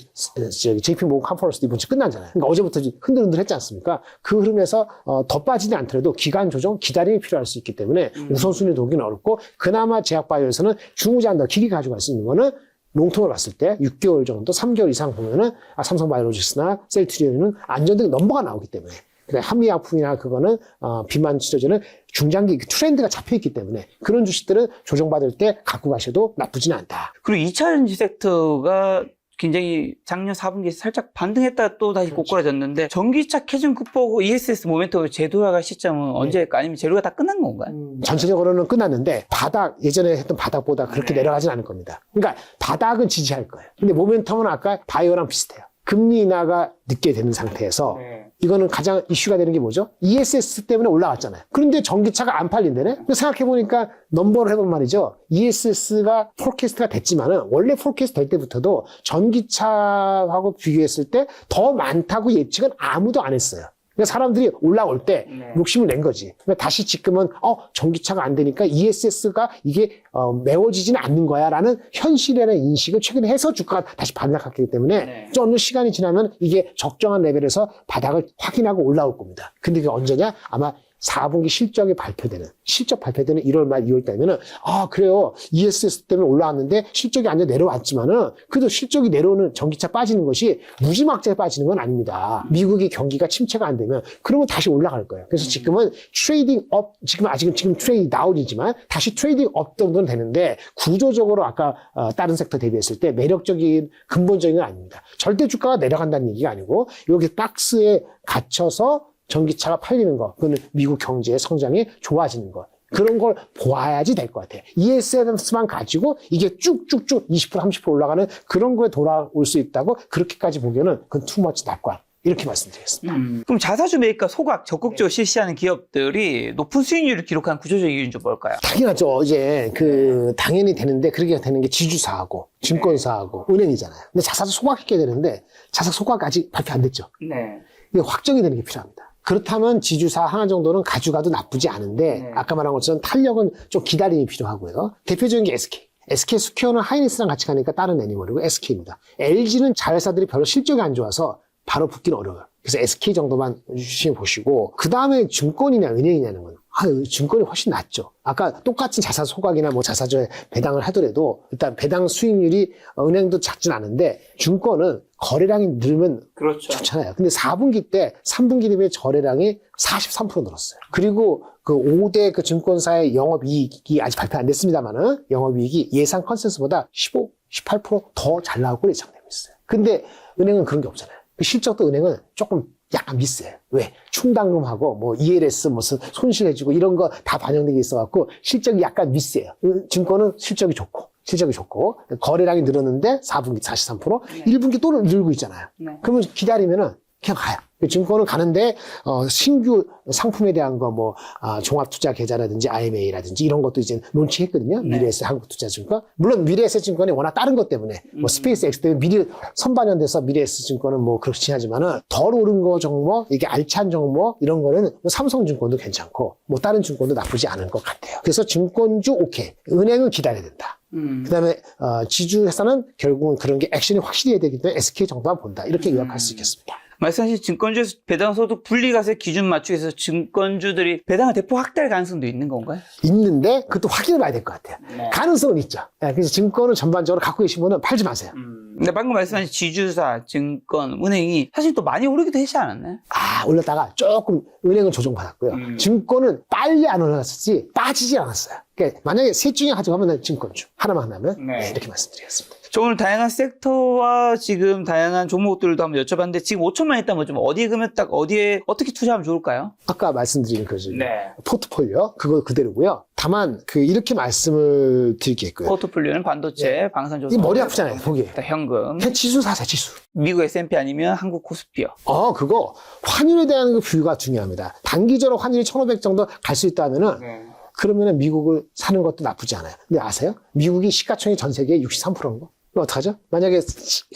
JP모건 컨퍼런스도 이번 주 끝나잖아요. 그러니까 어제부터 흔들흔들 했지 않습니까? 그 흐름에서 더 빠지지 않더라도 기간 조정, 기다림이 필요할 수 있기 때문에 우선순위 놓기는 어렵고 그나마 제약바이오에서는 중우장대 길게 가져갈 수 있는 거는 롱통을 봤을 때 6개월 정도, 3개월 이상 보면은 삼성바이오로직스나 셀트리온은 안전등 넘버가 나오기 때문에 한미약품이나 그거는 비만 치료제는 중장기 트렌드가 잡혀있기 때문에 그런 주식들은 조정받을 때 갖고 가셔도 나쁘지는 않다. 그리고 2차전지 섹터가 굉장히 작년 4분기에 살짝 반등했다가 또 다시 고꾸라졌는데 전기차 캐즘 극복 ESS 모멘텀을 재돌아갈 시점은 언제일까? 아니면 재료가 다 끝난 건가요? 전체적으로는 끝났는데 예전에 했던 바닥보다 그렇게 네. 내려가진 않을 겁니다. 그러니까 바닥은 지지할 거예요. 근데 모멘텀은 아까 바이오랑 비슷해요. 금리 인하가 늦게 되는 상태에서 이거는 가장 이슈가 되는 게 뭐죠? ESS 때문에 올라왔잖아요. 그런데 전기차가 안 팔린다네? 생각해보니까 넘버를 해본 말이죠. ESS가 포캐스트가 됐지만은 원래 포캐스트 될 때부터도 전기차하고 비교했을 때 더 많다고 예측은 아무도 안 했어요. 그러니까 사람들이 올라올 때 네. 욕심을 낸 거지. 그러니까 다시 지금은 전기차가 안 되니까 ESS가 이게 메워지지는 않는 거야라는 현실이라는 인식을 최근에 해서 주가가 다시 반락했기 때문에 네. 좀 어느 시간이 지나면 이게 적정한 레벨에서 바닥을 확인하고 올라올 겁니다. 근데 그게 언제냐? 아마 4분기 실적 발표되는 1월 말 2월 달이면은 그래요. ESS 때문에 올라왔는데 실적이 완전 내려왔지만은 그래도 실적이 내려오는 전기차 빠지는 것이 무지막지하게 빠지는 건 아닙니다. 미국이 경기가 침체가 안 되면 그러면 다시 올라갈 거예요. 그래서 지금은 트레이딩 업 지금 트레이딩 다운이지만 다시 트레이딩 업 정도는 되는데 구조적으로 아까 다른 섹터 대비했을 때 매력적인 근본적인 건 아닙니다. 절대 주가가 내려간다는 얘기가 아니고 여기 박스에 갇혀서 전기차가 팔리는 거, 그거는 미국 경제의 성장이 좋아지는 거. 그런 걸 보아야지 될 것 같아요. ESS만 가지고 이게 쭉쭉쭉 20% 30% 올라가는 그런 거에 돌아올 수 있다고 그렇게까지 보기에는 그건 too much 낙관. 이렇게 말씀드리겠습니다. 그럼 자사주 매입과 소각 적극적으로 실시하는 기업들이 높은 수익률을 기록한 구조적 이유는 좀 뭘까요? 당연하죠. 이제 당연히 되는데 그렇게 되는 게 지주사하고 증권사하고 은행이잖아요. 근데 자사주 소각시켜야 되는데 자사 소각 아직 발표 안 됐죠. 네. 이게 확정이 되는 게 필요합니다. 그렇다면 지주사 하나 정도는 가져가도 나쁘지 않은데 네. 아까 말한 것처럼 탄력은 좀 기다림이 필요하고요. 대표적인 게 SK. SK 스퀘어는 하이닉스랑 같이 가니까 다른 애니멀이고 SK입니다. LG는 자회사들이 별로 실적이 안 좋아서 바로 붙기는 어려워요. 그래서 SK 정도만 주시면 보시고 그 다음에 증권이냐 은행이냐는 건 증권이 훨씬 낫죠. 아까 똑같은 자사 소각이나 뭐 자사주에 배당을 하더라도 일단 배당 수익률이 은행도 작진 않은데 증권은 거래량이 늘면 그렇죠. 좋잖아요. 근데 4분기 때 3분기 대비 거래량이 43% 늘었어요. 그리고 그 5대 그 증권사의 영업이익이 아직 발표 안 됐습니다만은 영업이익이 예상 컨센서스보다 15, 18% 더 잘 나올 예상되고 있어요. 근데 은행은 그런 게 없잖아요. 그 실적도 은행은 조금 약간 미스해요. 왜? 충당금하고 뭐 ELS 무슨 손실해주고 이런 거 다 반영되게 있어갖고 실적이 약간 미스해요. 증권은 실적이 좋고 거래량이 늘었는데 4분기 43%, 네. 1분기 또 늘고 있잖아요. 네. 그러면 기다리면은 그냥 가요. 증권은 가는데 신규 상품에 대한 거 뭐 종합투자계좌라든지 IMA라든지 이런 것도 이제 론치했거든요. 네. 미래에셋 한국투자증권. 물론 미래에셋증권이 워낙 다른 것 때문에 뭐 스페이스X 때문에 미리 선반영돼서 미래에셋증권은 뭐 그렇긴 하지만은 덜 오른 거 종목, 이게 알찬 종목 이런 거는 뭐 삼성증권도 괜찮고 뭐 다른 증권도 나쁘지 않은 것 같아요. 그래서 증권주 오케이, 은행은 기다려야 된다. 그다음에 지주회사는 결국은 그런 게 액션이 확실히 해야 되기 때문에 SK 정도만 본다. 이렇게 요약할 수 있겠습니다. 말씀하신 증권주에서 배당소득 분리과세 기준 맞추기 위해서 증권주들이 배당을 대폭 확대할 가능성도 있는 건가요? 있는데 그것도 확인해 봐야 될 것 같아요. 네. 가능성은 있죠. 그래서 증권을 전반적으로 갖고 계신 분은 팔지 마세요. 근데 방금 말씀하신 지주사, 증권, 은행이 사실 또 많이 오르기도 하지 않았나요? 올랐다가 조금 은행은 조정받았고요. 증권은 빨리 안 올라갔었지 빠지지 않았어요. 그러니까 만약에 셋 중에 가져가면 증권주 하나만 하면 네. 이렇게 말씀드리겠습니다. 저 오늘 다양한 섹터와 지금 다양한 종목들도 한번 여쭤봤는데 지금 5천만 있다면 좀 어디에 그러면 딱 어디에 어떻게 투자하면 좋을까요? 아까 말씀드린 그 네. 포트폴리오 그거 그대로고요. 다만 이렇게 말씀을 드리겠고요. 포트폴리오는 반도체, 방산조선. 이 머리 아프잖아요. 보기. 현금. 그냥 지수 사세요. 지수. 미국 S&P 아니면 한국 코스피요. 그거 환율에 대한 그 비유가 중요합니다. 단기적으로 환율이 1,500 정도 갈 수 있다면은 그러면은 미국을 사는 것도 나쁘지 않아요. 근데 아세요? 미국이 시가총액 전 세계의 63%인 거. 이거 어떡하죠? 만약에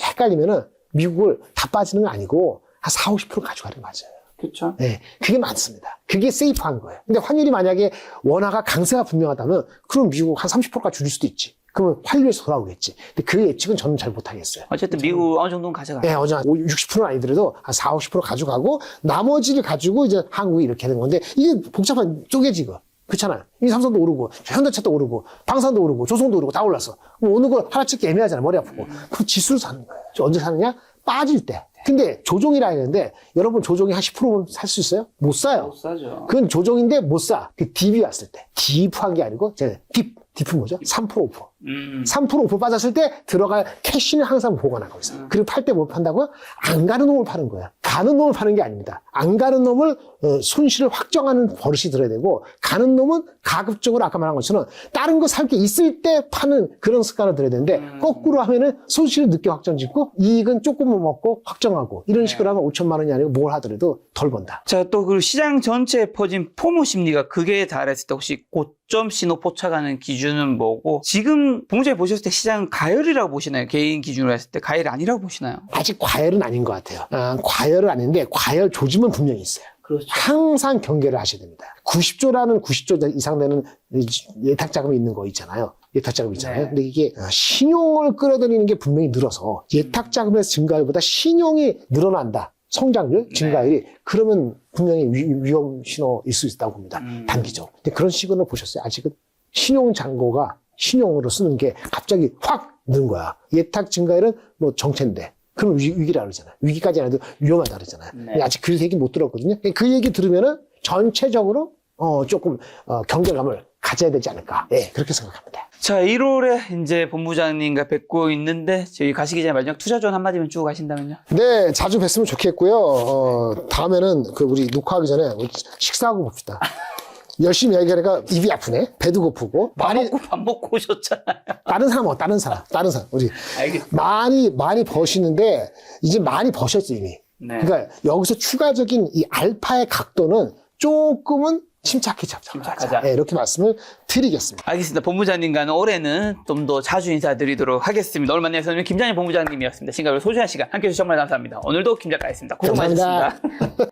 헷갈리면은 미국을 다 빠지는 건 아니고 한 4, 50% 가져가는 게 맞아요. 그렇죠. 네, 그게 많습니다. 그게 세이프한 거예요. 근데 환율이 만약에 원화가 강세가 분명하다면 그럼 미국 한 30%까지 줄일 수도 있지. 그러면 환율에서 돌아오겠지. 근데 그 예측은 저는 잘 못하겠어요. 어쨌든 미국 어느 정도는 가져가요. 네, 어제 60%는 아니더라도 한 4, 50% 가져가고 나머지를 가지고 이제 한국이 이렇게 하는 건데 이게 복잡한 쪼개지고. 그렇잖아요. 이 삼성도 오르고, 현대차도 오르고, 방산도 오르고, 조선도 오르고 다 올랐어. 그럼 어느 걸 하나 찍기 애매하잖아요. 머리 아프고. 그럼 지수를 사는 거예요. 언제 사느냐? 빠질 때. 근데 조종이라 했는데 여러분 조종이 한 10%면 살 수 있어요? 못 사요. 못 사죠. 그건 조종인데 못 사. 그 딥이 왔을 때. 딥한 게 아니고 제가 딥은 뭐죠? 3% 5%. 3% 5% 빠졌을 때 들어갈 캐시는 항상 보관하고 있어요. 그리고 팔 때 못 판다고요? 안 가는 놈을 파는 거야. 가는 놈을 파는 게 아닙니다. 안 가는 놈을 손실을 확정하는 버릇이 들어야 되고 가는 놈은 가급적으로 아까 말한 것처럼 다른 거 살 게 있을 때 파는 그런 습관을 들여야 되는데 거꾸로 하면은 손실을 늦게 확정 짓고 이익은 조금만 먹고 확정하고 이런 식으로 하면 5천만 원이 아니고 뭘 하더라도 덜 번다. 자, 또 그 시장 전체에 퍼진 포모 심리가 극에 달했을 때 혹시 고점 신호 포착하는 기준은 뭐고 지금 지금 본부장님 보셨을 때 시장은 과열이라고 보시나요? 개인 기준으로 했을 때 과열이 아니라고 보시나요? 아직 과열은 아닌 것 같아요. 과열은 아닌데 과열 조짐은 분명히 있어요. 그렇죠. 항상 경계를 하셔야 됩니다. 90조 이상 되는 예탁 자금이 있는 거 있잖아요. 예탁 자금 있잖아요. 네. 근데 이게 신용을 끌어들이는 게 분명히 늘어서 예탁 자금의 증가율보다 신용이 늘어난다. 성장률, 증가율이 그러면 분명히 위험 신호일 수 있다고 봅니다. 단기적. 근데 그런 시그널을 보셨어요? 아직은 신용 잔고가 신용으로 쓰는 게 갑자기 확 는 거야. 예탁 증가율은 뭐 정체인데. 그럼 위기라 그러잖아요. 위기까지 안 해도 위험하다 그러잖아요. 네. 근데 아직 그 얘기 못 들었거든요. 그 얘기 들으면은 전체적으로 조금 경계감을 가져야 되지 않을까. 예, 그렇게 생각합니다. 자, 1월에 이제 본부장님과 뵙고 있는데 저희 가시기 전에 마지막 투자 조언 한마디만 주고 가신다면요? 네, 자주 뵀으면 좋겠고요. 다음에는 우리 녹화하기 전에 우리 식사하고 봅시다. 열심히 얘기하니까 입이 아프네. 배도 고프고. 밥 먹고 오셨잖아요. 다른 사람. 우리. 알겠습니다. 많이 버시는데, 이제 많이 버셨지, 이미. 네. 그러니까 여기서 추가적인 이 알파의 각도는 조금은 침착히 침착하자. 네, 이렇게 말씀을 드리겠습니다. 알겠습니다. 본부장님과는 올해는 좀 더 자주 인사드리도록 하겠습니다. 오늘 만난 선생님 김장희 본부장님이었습니다. 지금까지 소중한 시간 함께해 주셔서 정말 감사합니다. 오늘도 김 작가였습니다. 고생 감사합니다. 많으셨습니다.